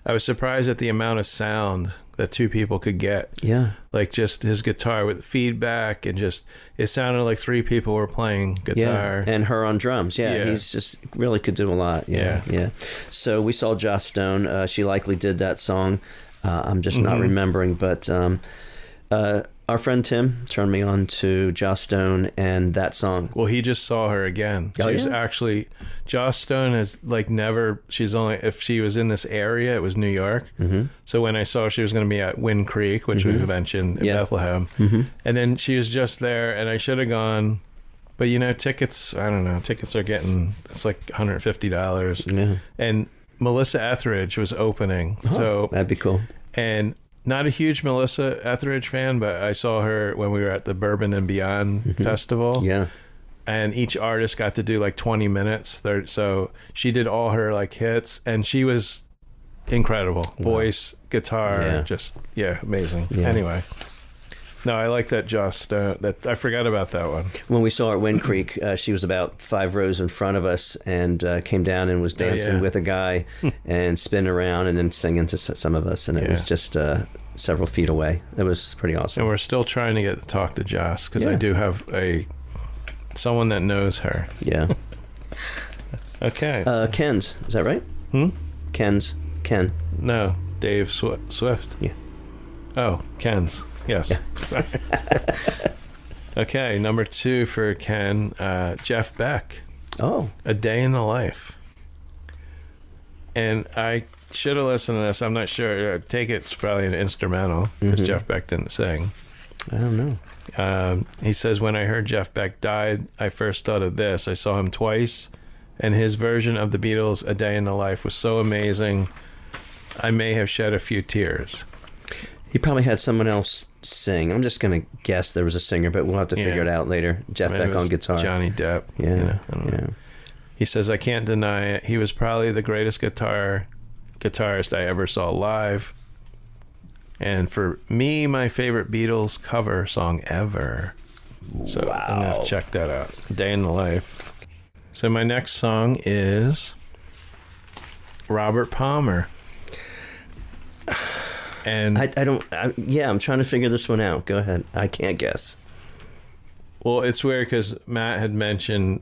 I was surprised at the amount of sound that two people could get. Yeah. Like just his guitar with feedback, and just, it sounded like three people were playing guitar. Yeah. And her on drums. Yeah. He's just really could do a lot. Yeah. So we saw Joss Stone. She likely did that song. I'm just not remembering, but our friend Tim turned me on to Joss Stone and that song. Well, he just saw her again. She's actually, Joss Stone is like never, if she was in this area, it was New York. So when I saw she was going to be at Wind Creek, which we've mentioned in Bethlehem, and then she was just there, and I should have gone, but tickets, I don't know, tickets are getting, it's like $150. Yeah. And Melissa Etheridge was opening. So that'd be cool. And not a huge Melissa Etheridge fan, but I saw her when we were at the Bourbon and Beyond Festival. Yeah. And each artist got to do like 20 minutes. So she did all her like hits, and she was incredible. Voice, guitar, amazing. Yeah. Anyway. No, I like that Joss. I forgot about that one. When we saw her at Wind Creek, she was about 5 rows in front of us, and came down and was dancing with a guy and spinning around and then singing to some of us, and it was just several feet away. It was pretty awesome. And we're still trying to get to talk to Joss, because I do have someone that knows her. Yeah. Okay. Ken's, is that right? Ken. No, Dave Swift. Yeah. Oh, Ken's. Yes. Yeah. Okay, number 2 for Ken, Jeff Beck. Oh. A Day in the Life. And I should have listened to this. I'm not sure. I take it's probably an instrumental, because Jeff Beck didn't sing. I don't know. He says, when I heard Jeff Beck died, I first thought of this. I saw him twice, and his version of the Beatles' A Day in the Life was so amazing, I may have shed a few tears. He probably had someone else sing. I'm just going to guess there was a singer, but we'll have to figure it out later. Jeff Beck on guitar. Johnny Depp. Yeah. I don't know. He says, I can't deny it. He was probably the greatest guitarist I ever saw live. And for me, my favorite Beatles cover song ever. So I'm going to check that out. Day in the Life. So my next song is Robert Palmer. And I'm trying to figure this one out. Go ahead. I can't guess. Well, it's weird because Matt had mentioned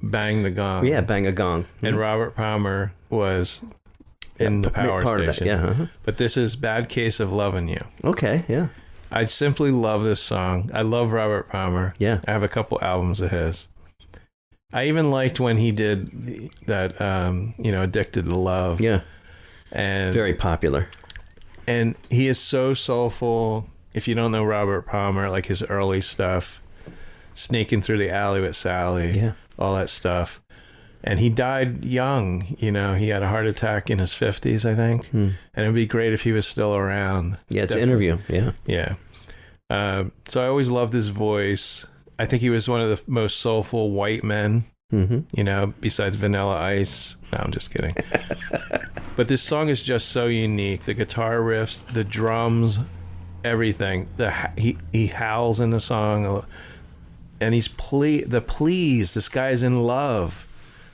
Bang the Gong. Yeah, Bang a Gong. And Robert Palmer was in the power station. That, yeah. But this is Bad Case of Lovin' You. Okay, yeah. I simply love this song. I love Robert Palmer. Yeah. I have a couple albums of his. I even liked when he did that, Addicted to Love. Yeah. And very popular. And he is so soulful. If you don't know Robert Palmer, like his early stuff, Sneaking Through the Alley with Sally, all that stuff. And he died young. He had a heart attack in his 50s, I think. And it'd be great if he was still around. Yeah, it's an interview. Yeah. Yeah. So I always loved his voice. I think he was one of the most soulful white men, besides Vanilla Ice. No, I'm just kidding. But this song is just so unique. The guitar riffs, the drums, everything. He howls in the song, and he's the please. This guy's in love,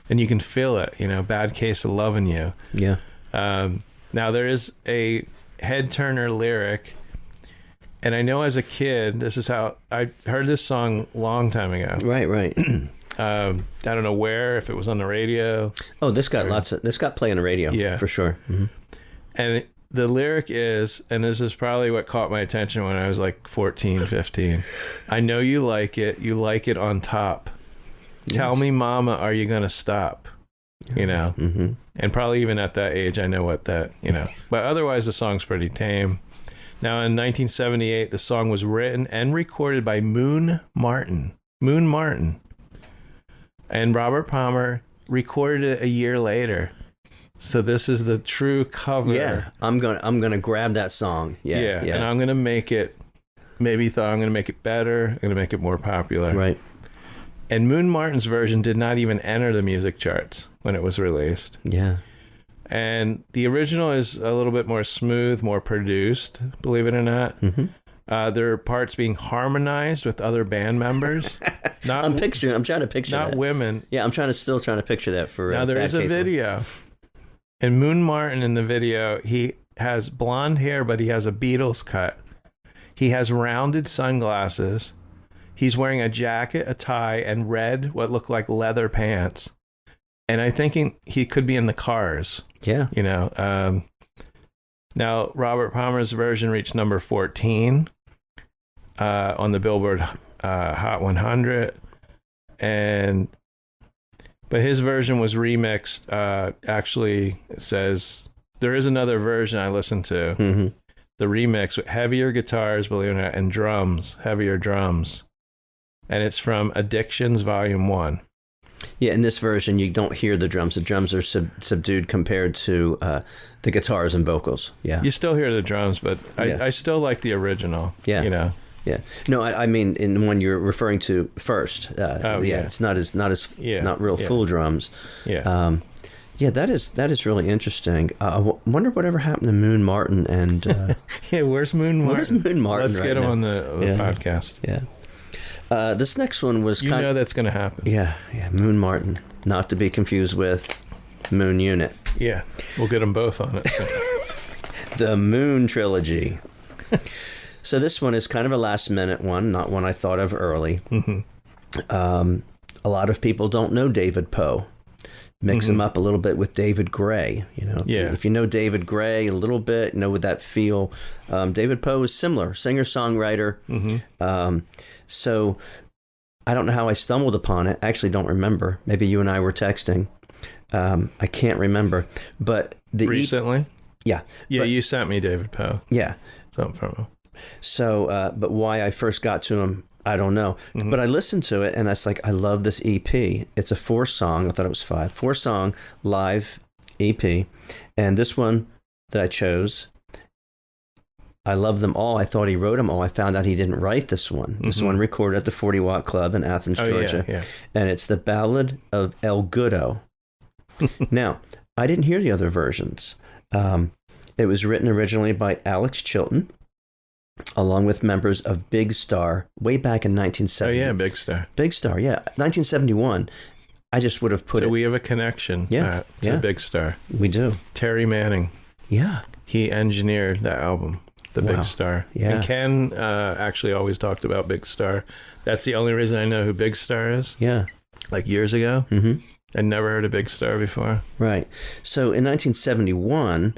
and you can feel it. Bad Case of Lovin' You. Yeah. Now there is a head turner lyric. And I know as a kid, this is how I heard this song a long time ago. Right. I don't know where, if it was on the radio. Oh, this got play on the radio. Yeah, for sure. Mm-hmm. And the lyric is, and this is probably what caught my attention when I was like 14, 15. I know you like it on top. Yes. Tell me, mama, are you going to stop? And probably even at that age, I know what that, But otherwise, the song's pretty tame. Now, in 1978, the song was written and recorded by Moon Martin. And Robert Palmer recorded it a year later. So this is the true cover. Yeah, I'm gonna grab that song. Yeah. And I'm gonna make it. Maybe thought I'm gonna make it better. I'm gonna make it more popular. Right. And Moon Martin's version did not even enter the music charts when it was released. Yeah. And the original is a little bit more smooth, more produced, believe it or not. Mm-hmm. There are parts being harmonized with other band members. I'm trying to picture not that. Women. Yeah, I'm still trying to picture that for. Now there is a video, and Moon Martin in the video, he has blonde hair, but he has a Beatles cut. He has rounded sunglasses. He's wearing a jacket, a tie, and red, what look like leather pants. And I think he could be in the Cars. Yeah. Now, Robert Palmer's version reached number 14 on the Billboard Hot 100. But his version was remixed. Actually, it says, there is another version I listened to. Mm-hmm. The remix with heavier guitars, believe it or not, and drums, heavier drums. And it's from Addictions Volume 1. Yeah, in this version, you don't hear the drums. The drums are subdued compared to the guitars and vocals. Yeah, you still hear the drums, but I still like the original. Yeah, Yeah. No, I mean in the one you're referring to first. It's not real full drums. Yeah. That is really interesting. I wonder whatever happened to Moon Martin and. Where's Moon Martin? Where's Moon Martin? Let's get him on the podcast. Yeah. This next one was that's going to happen. Yeah, Moon Martin, not to be confused with Moon Unit. Yeah, we'll get them both on it. The Moon Trilogy. So this one is kind of a last-minute one, not one I thought of early. Mm-hmm. A lot of people don't know David Poe. Mix him up a little bit with David Gray. If you know David Gray a little bit, know what that feel. David Poe is similar, singer-songwriter. Mm-hmm. So I don't know how I stumbled upon it. I actually don't remember. Maybe you and I were texting. I can't remember. But recently? Yeah. Yeah, you sent me David Poe. Yeah. Something from him. So, but why I first got to him, I don't know. Mm-hmm. But I listened to it, and I was like, I love this EP. It's a 4-song. I thought it was 5. 4-song live EP. And this one that I chose, I love them all. I thought he wrote them all. I found out he didn't write this one. This one recorded at the 40 Watt Club in Athens, Georgia. Yeah. And it's the Ballad of El Goodo. Now, I didn't hear the other versions. It was written originally by Alex Chilton, along with members of Big Star way back in 1970. Oh, yeah, Big Star. Big Star, yeah. 1971. I just would have put it... So we have a connection to Big Star. We do. Terry Manning. Yeah. He engineered that album. the Big Star. Yeah. And Ken actually always talked about Big Star. That's the only reason I know who Big Star is. Yeah. Like years ago. Mm-hmm. I'd never heard of Big Star before. Right. So in 1971,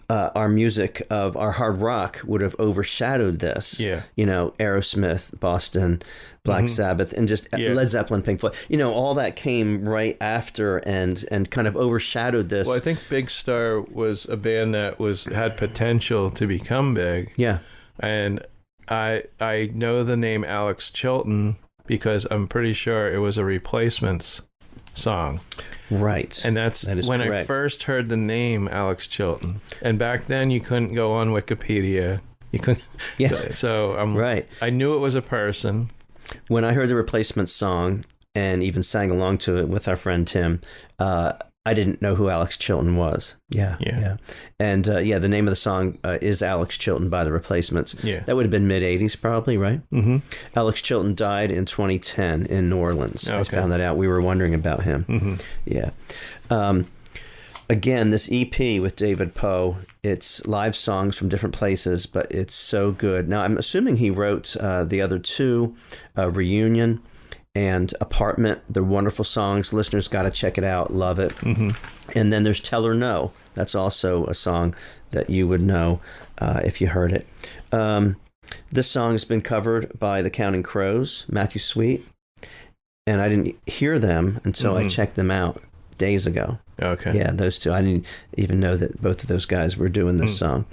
our music of our hard rock would have overshadowed this. Yeah. You know, Aerosmith, Boston, Black Sabbath, and just Led Zeppelin, Pink Floyd. You know, all that came right after and kind of overshadowed this. Well, I think Big Star was a band that had potential to become big. Yeah. And I know the name Alex Chilton because I'm pretty sure it was a Replacements song. Right. And that is when correct. I first heard the name Alex Chilton. And back then you couldn't go on Wikipedia. You couldn't. Yeah. So right. I knew it was a person. When I heard the Replacements song and even sang along to it with our friend Tim, I didn't know who Alex Chilton was. Yeah. And the name of the song is Alex Chilton by the Replacements. Yeah. That would have been mid-'80s probably, right? Mm-hmm. Alex Chilton died in 2010 in New Orleans. Okay. I found that out. We were wondering about him. Mm-hmm. Yeah. Again, this EP with David Poe, it's live songs from different places, but it's so good. Now, I'm assuming he wrote the other two, Reunion and Apartment. They're wonderful songs. Listeners got to check it out. Love it. Mm-hmm. And then there's Tell Her No. That's also a song that you would know if you heard it. This song has been covered by the Counting Crows, Matthew Sweet, and I didn't hear them until I checked them out days ago. Okay. Yeah, those two. I didn't even know that both of those guys were doing this song.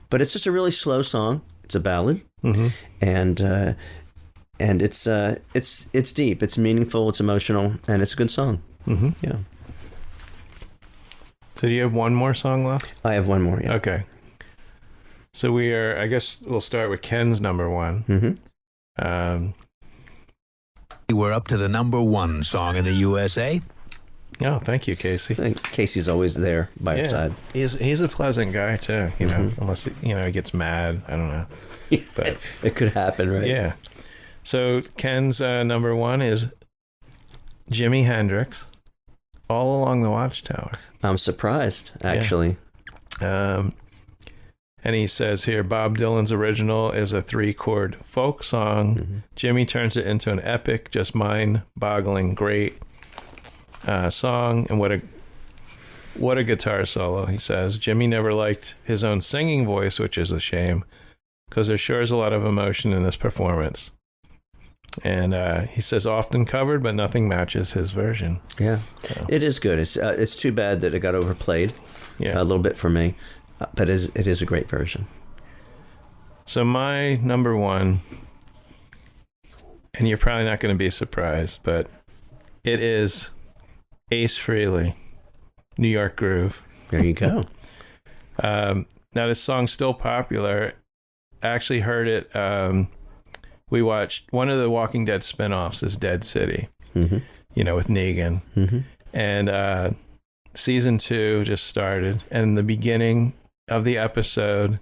But it's just a really slow song. It's a ballad. Mm-hmm. And it's deep, it's meaningful, it's emotional, and it's a good song. Mm-hmm. Yeah. So do you have one more song left? I have one more, yeah. Okay. So I guess we'll start with Ken's number one. Mm-hmm. We're up to the number one song in the USA. Oh, thank you, Casey. I think Casey's always there by your side. He's a pleasant guy too, you know, unless he gets mad. I don't know. But it could happen, right? Yeah. So Ken's number one is Jimi Hendrix, All Along the Watchtower. I'm surprised, actually. Yeah. And he says here, Bob Dylan's original is a 3-chord folk song. Mm-hmm. Jimmy turns it into an epic, just mind-boggling, great song. And what a guitar solo, he says. Jimmy never liked his own singing voice, which is a shame, because there sure is a lot of emotion in this performance. And he says often covered, but nothing matches his version. Yeah, so. It is good. It's too bad that it got overplayed a little bit for me, but it is a great version. So my number one, and you're probably not going to be surprised, but it is Ace Frehley, New York Groove. There you go. Now this song's still popular. I actually heard it. We watched one of the Walking Dead spinoffs is Dead City, with Negan. Mm-hmm. And season 2 just started. And the beginning of the episode,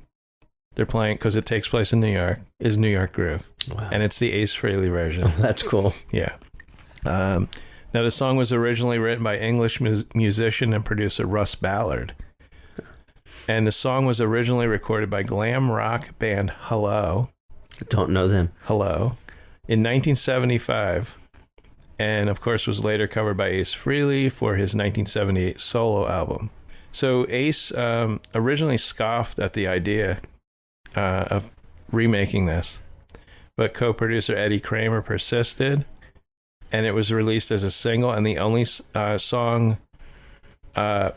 they're playing, because it takes place in New York, is New York Groove. Wow. And it's the Ace Frehley version. Oh, that's cool. Yeah. Now, the song was originally written by English musician and producer Russ Ballard. And the song was originally recorded by glam rock band Hello. Don't know them. Hello. In 1975. And, of course, was later covered by Ace Frehley for his 1978 solo album. So Ace originally scoffed at the idea of remaking this. But co-producer Eddie Kramer persisted. And it was released as a single, and the only song, and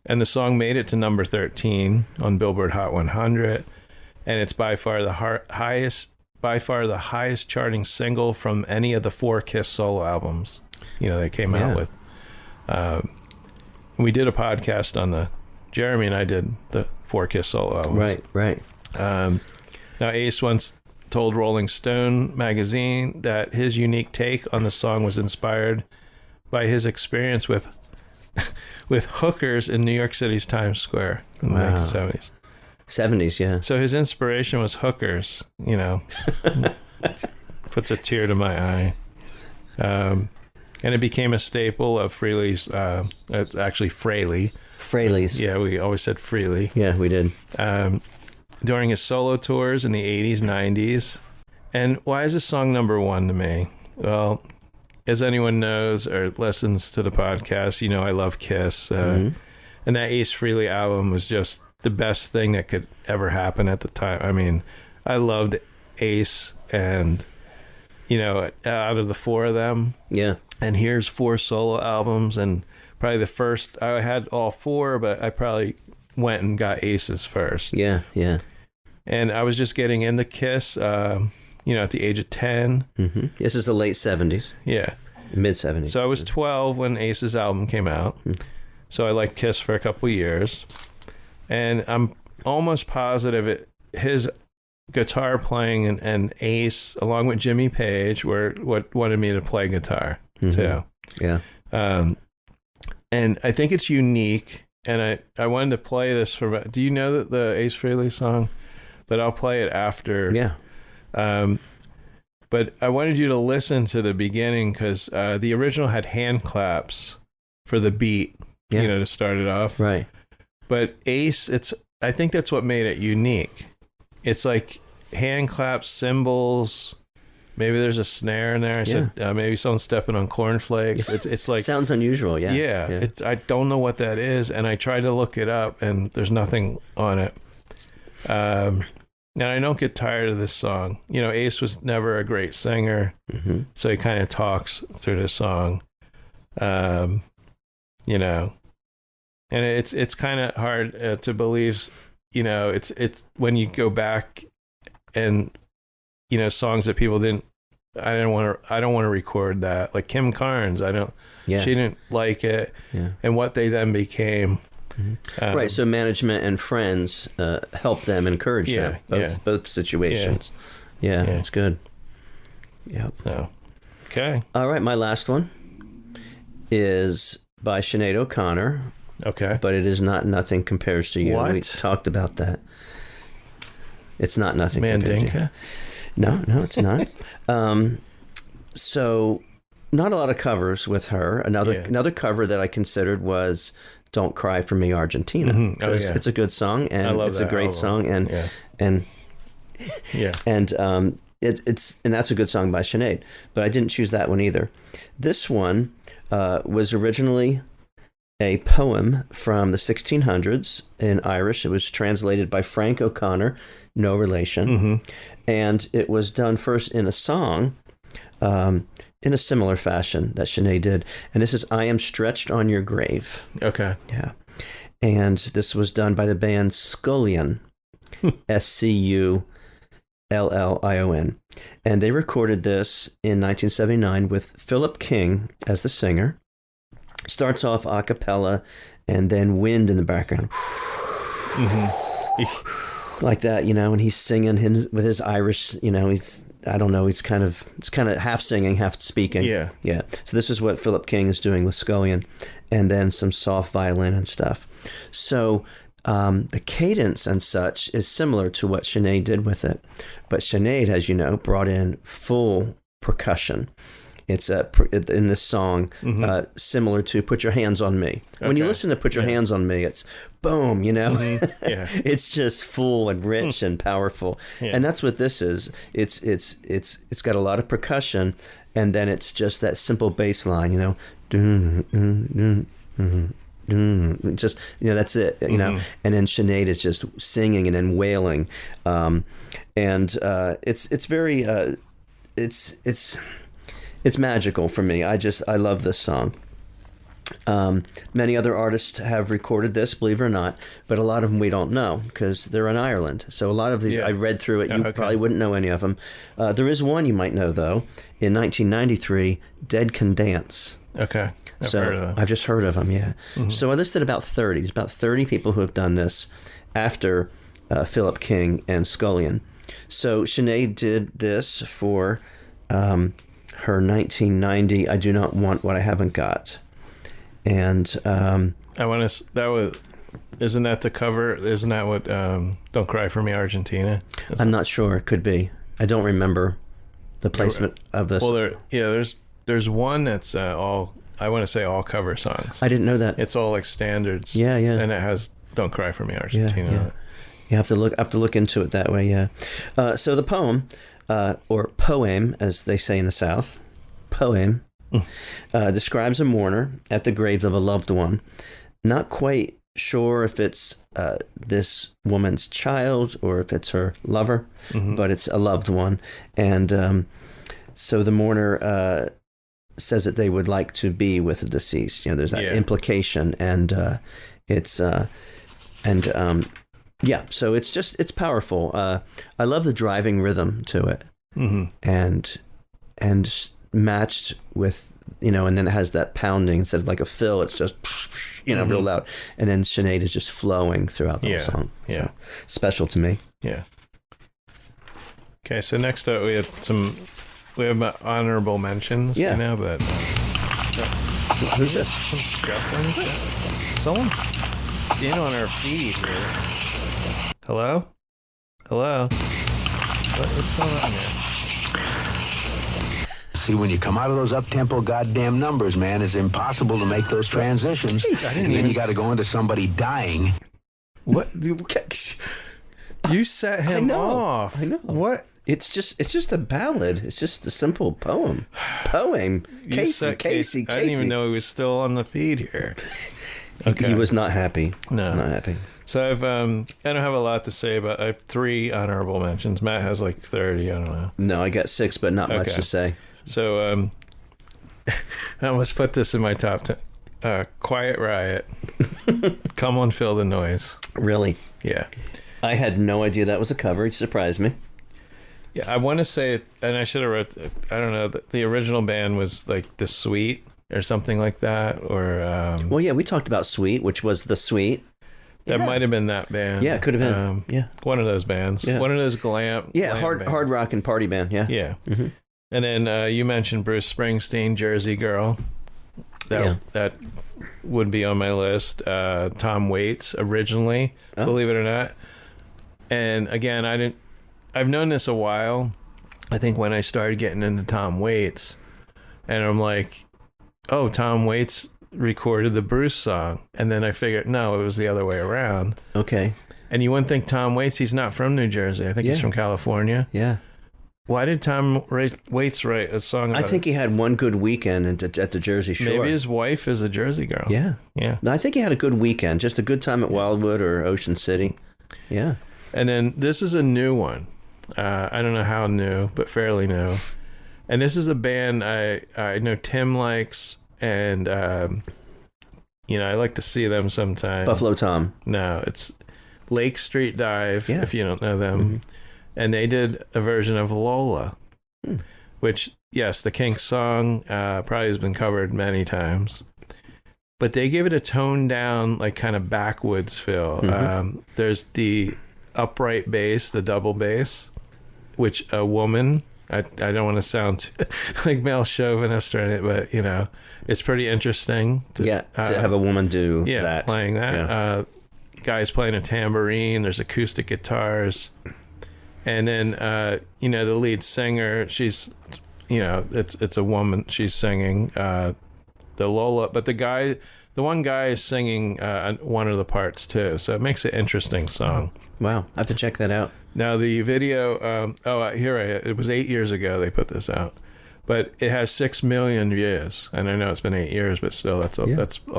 the song made it to number 13 on Billboard Hot 100, and it's by far the highest charting single from any of the 4 Kiss solo albums, they came out with. We did a podcast on Jeremy and I did the 4 Kiss solo albums. Right. Now Ace once told Rolling Stone magazine that his unique take on the song was inspired by his experience with hookers in New York City's Times Square in the 1970s. 70s, yeah. So his inspiration was hookers, puts a tear to my eye. And it became a staple of Frehley's, it's actually Frehley. Fraley's. Yeah, we always said freely. Yeah, we did. During his solo tours in the 80s, 90s. And why is this song number one to me? Well, as anyone knows or listens to the podcast, you know I love Kiss. And that Ace Frehley album was just the best thing that could ever happen at the time. I mean, I loved Ace, and, you know, out of the four of them. Yeah. And here's 4 solo albums, and probably the first, I had all 4, but I probably went and got Aces first. Yeah, yeah. And I was just getting into Kiss, you know, at the age of 10. Mm-hmm. This is the late 70s. Yeah. Mid 70s. So I was 12 when Ace's album came out. So I liked Kiss for a couple of years. And I'm almost positive his guitar playing and Ace, along with Jimmy Page, were what wanted me to play guitar, too. Yeah. And I think it's unique. And I wanted to play this for... Do you know the Ace Frehley song? But I'll play it after. Yeah. But I wanted you to listen to the beginning, because the original had hand claps for the beat, you know, to start it off. Right. But Ace, I think that's what made it unique. It's like hand claps, cymbals. Maybe there's a snare in there. I said maybe someone's stepping on cornflakes. It's like... Sounds unusual, yeah. Yeah. I don't know what that is, and I tried to look it up, and there's nothing on it. And I don't get tired of this song. You know, Ace was never a great singer, so he kind of talks through this song. You know, and it's kind of hard to believe. You know, it's when you go back and, you know, songs that people didn't. I don't want to record that. Like Kim Carnes, she didn't like it, and what they then became. Right, so management and friends help them, encourage them, both situations. Yeah, it's good. Yep. So, okay. All right, my last one is by Sinead O'Connor. Okay. But it is not Nothing Compares to You. What? We talked about that. It's not Nothing Compares to You. No, it's not. So, not a lot of covers with her. Another cover that I considered was Don't Cry for Me, Argentina. It's a good song, and it's a great song, and that's a good song by Sinead. But I didn't choose that one either. This one was originally a poem from the 1600s in Irish. It was translated by Frank O'Connor, no relation, and it was done first in a song. In a similar fashion that Sinead did. And this is I Am Stretched on Your Grave. Okay. Yeah. And this was done by the band Scullion, Scullion. And they recorded this in 1979 with Philip King as the singer. Starts off a cappella and then wind in the background. Like that, you know, and he's singing with his Irish, you know, it's kind of half singing, half speaking. Yeah. So this is what Philip King is doing with Scullion, and then some soft violin and stuff. So the cadence and such is similar to what Sinead did with it, but Sinead, as you know, brought in full percussion. It's in this song, similar to Put Your Hands on Me. Okay. When you listen to Put Your Hands on Me, it's boom, you know? It's just full and rich and powerful. And that's what this is. It's got a lot of percussion, and then it's just that simple bass line, you know? Just, you know, that's it, you know? And then Sinead is just singing and then wailing. It's very, it's magical for me. I love this song. Many other artists have recorded this, believe it or not, but a lot of them we don't know because they're in Ireland. So a lot of these, I read through it, you probably wouldn't know any of them. There is one you might know, though. In 1993, Dead Can Dance. Okay. I've heard of them. I've just heard of them, yeah. So I listed about 30. There's about 30 people who have done this after Philip King and Scullion. So Sinead did this for... her 1990 I Do Not Want What I Haven't Got. And isn't that the cover? Isn't that what Don't Cry for Me, Argentina? I'm not sure. It could be. I don't remember the placement of this. Well, there's one that's all I want to say all cover songs. I didn't know that. It's all like standards. Yeah, yeah. And it has "Don't Cry for Me, Argentina." Yeah. You have to look into it that way. Yeah. So the poem, or poem, as they say in the South, poem, describes a mourner at the grave of a loved one. Not quite sure if it's this woman's child or if it's her lover, but it's a loved one. And so the mourner says that they would like to be with the deceased. You know, there's that implication, and so it's powerful. I love the driving rhythm to it, and matched with, you know, and then it has that pounding instead of like a fill. It's just, you know, real loud, and then SINEAD is just flowing throughout the whole song. So, special to me. Yeah. Okay, so next up we have honorable mentions. Yeah. You know, but Who's this? some shuffling. Someone's in on our feed here. Hello? What's going on here? See, when you come out of those up-tempo goddamn numbers, man, it's impossible to make those transitions. And then you got to go into somebody dying. What? You set him off. I know. What? It's just a ballad. It's just a simple poem. Casey. I didn't even know he was still on the feed here. Okay. He was not happy. No. Not happy. So I don't have a lot to say, but I have 3 honorable mentions. Matt has like 30. I don't know. No, I got 6, but not much to say. So I almost put this in my top 10. Quiet Riot. Come on, Feel the Noise. Really? Yeah. I had no idea that was a cover. It surprised me. Yeah, I want to say, and I should have wrote, I don't know, the original band was like The Sweet or something like that, or... well, yeah, we talked about Sweet, which was The Sweet. That might have been that band. Yeah, it could have been. One of those bands. Yeah. One of those glam hard rock and party band, yeah. Yeah. And then you mentioned Bruce Springsteen, Jersey Girl. That would be on my list. Tom Waits, originally, believe it or not. And again, I've known this a while. I think when I started getting into Tom Waits, and I'm like, oh, Tom Waits recorded the Bruce song, and then I figured no, it was the other way around. Okay. And you wouldn't think Tom Waits, he's not from New Jersey. I think he's from California. Yeah. Why did Tom Waits write a song about I think he had one good weekend at the Jersey Shore. Maybe his wife is a Jersey girl. Yeah. Yeah. No, I think he had a good weekend, just a good time at Wildwood or Ocean City. Yeah. And then this is a new one. I don't know how new, but fairly new. And this is a band I know Tim likes, and I like to see them sometime. Buffalo Tom. No, it's Lake Street Dive, if you don't know them. And they did a version of Lola, which, yes, the Kinks song probably has been covered many times. But they give it a toned down, like kind of backwoods feel. There's the upright bass, the double bass, which a woman, I don't want to sound like male chauvinist or anything, but, it's pretty interesting. To have a woman do that. Playing that. Yeah. Guys playing a tambourine, there's acoustic guitars. And then, the lead singer, she's, it's a woman, she's singing the Lola, but the one guy is singing one of the parts too, so it makes an interesting song. Wow, I have to check that out. Now the video, it was 8 years ago they put this out, but it has 6 million views, and I know it's been 8 years, but still that's a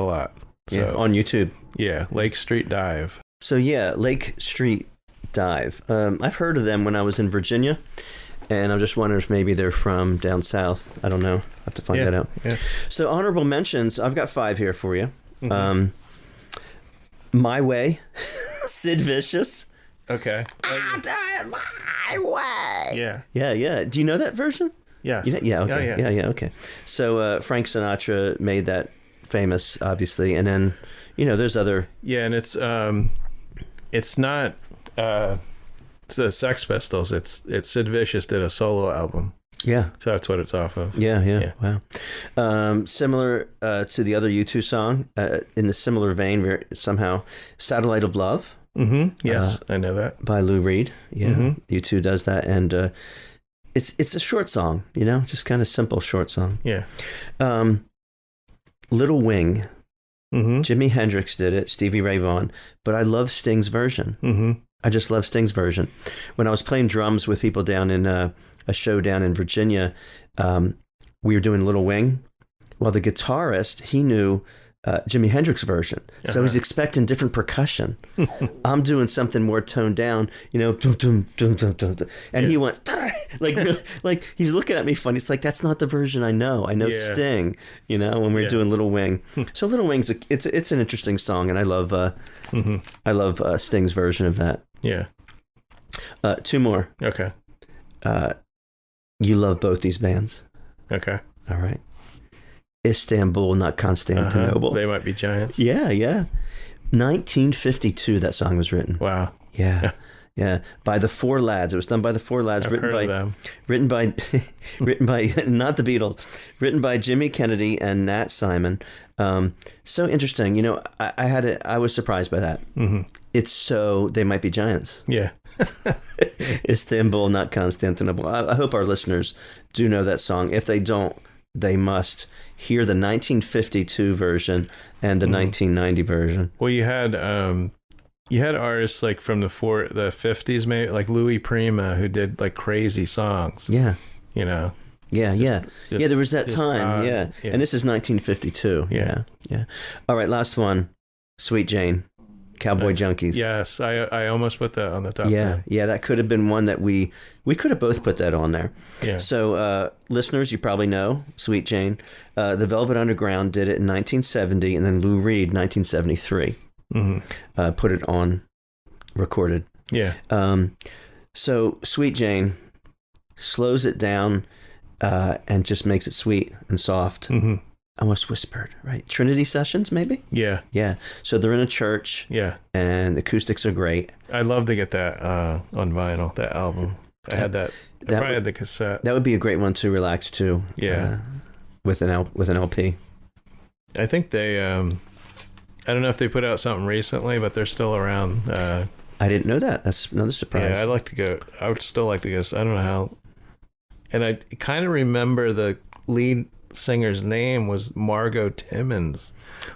lot. So, on YouTube. Yeah, Lake Street Dive. So Lake Street Dive. I've heard of them when I was in Virginia, and I'm just wondering if maybe they're from down south. I don't know. I have to find that out. Yeah. So honorable mentions, I've got 5 here for you. My Way, Sid Vicious. Okay. My Way. Yeah. Yeah. Do you know that version? Yes. Yeah. Okay. Yeah. Okay. So Frank Sinatra made that famous, obviously, and then there's other. Yeah, and it's not. It's the Sex Pistols. It's Sid Vicious did a solo album. Yeah. So that's what it's off of. Yeah. Wow. Similar to the other U2 song, in the similar vein, somehow, Satellite of Love. Yes, I know that. By Lou Reed. Yeah. U2 does that, and it's a short song, just kind of simple short song. Yeah. Little Wing. Mm-hmm. Jimi Hendrix did it, Stevie Ray Vaughan, but I love Sting's version. Mm-hmm. I just love Sting's version. When I was playing drums with people down in a show down in Virginia, we were doing Little Wing. Well, the guitarist, he knew Jimi Hendrix version, so he's expecting different percussion. I'm doing something more toned down, and he went like he's looking at me funny. It's like, that's not the version I know. I know Sting, when we're doing Little Wing. So Little Wing's it's an interesting song, and I love Sting's version of that. Yeah. 2 more. Okay. You love both these bands. Okay. All right. Istanbul, not Constantinople. They Might Be Giants. Yeah. 1952, that song was written. Wow. Yeah. By the Four Lads. It was done by the Four Lads. I've heard of them. Written by not the Beatles. Written by Jimmy Kennedy and Nat Simon. So interesting. I was surprised by that. Mm-hmm. It's so They Might Be Giants. Yeah. Istanbul, not Constantinople. I hope our listeners do know that song. If they don't, they must hear the 1952 version and the 1990 version. Well, you had artists like from the 50s, maybe like Louis Prima, who did like crazy songs. Yeah. Yeah. There was that time. Yeah. And this is 1952. Yeah. All right, last one. Sweet Jane, Cowboy Junkies. Yes, I almost put that on the top 10. Yeah, that could have been one that we could have both put that on there. Yeah. So, listeners, you probably know Sweet Jane. The Velvet Underground did it in 1970, and then Lou Reed, 1973, put it on, recorded. Yeah. So Sweet Jane slows it down and just makes it sweet and soft. Mm-hmm. Almost whispered, right? Trinity Sessions, maybe? Yeah. So they're in a church. Yeah. And the acoustics are great. I'd love to get that on vinyl, that album. I had that. I probably had the cassette. That would be a great one to relax to. Yeah. With an LP. I think they, I don't know if they put out something recently, but they're still around. I didn't know that. That's another surprise. Yeah, I would still like to go. I don't know how. And I kind of remember the lead singer's name was Margot Timmons.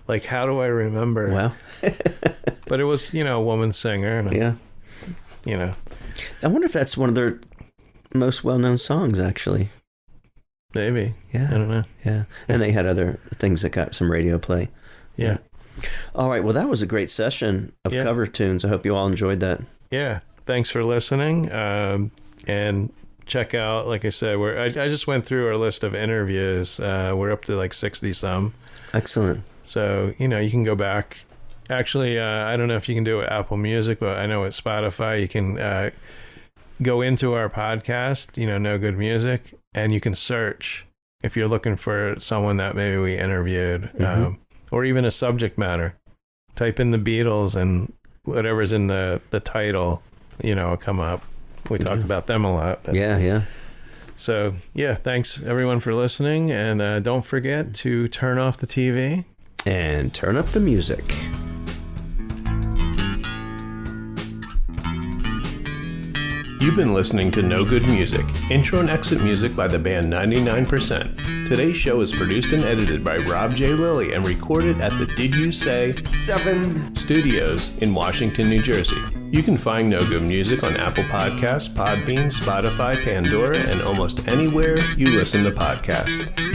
Like, how do I remember? Well, but it was, a woman singer. And I wonder if that's one of their most well-known songs, actually. Maybe. Yeah. I don't know. Yeah. And they had other things that got some radio play. Yeah. All right. Well, that was a great session of cover tunes. I hope you all enjoyed that. Yeah. Thanks for listening. And check out, like I said, I just went through our list of interviews. We're up to like 60 some. Excellent. So, you can go back. Actually, I don't know if you can do it with Apple Music, but I know with Spotify, you can go into our podcast, No Good Music, and you can search if you're looking for someone that maybe we interviewed, or even a subject matter. Type in the Beatles and whatever's in the title, will come up. We talk about them a lot. But. Yeah. So, thanks everyone for listening. And don't forget to turn off the TV. And turn up the music. You've been listening to No Good Music, intro and exit music by the band 99%. Today's show is produced and edited by Rob J. Lilly and recorded at the Did You Say 7 Studios in Washington, New Jersey. You can find No Good Music on Apple Podcasts, Podbean, Spotify, Pandora, and almost anywhere you listen to podcasts.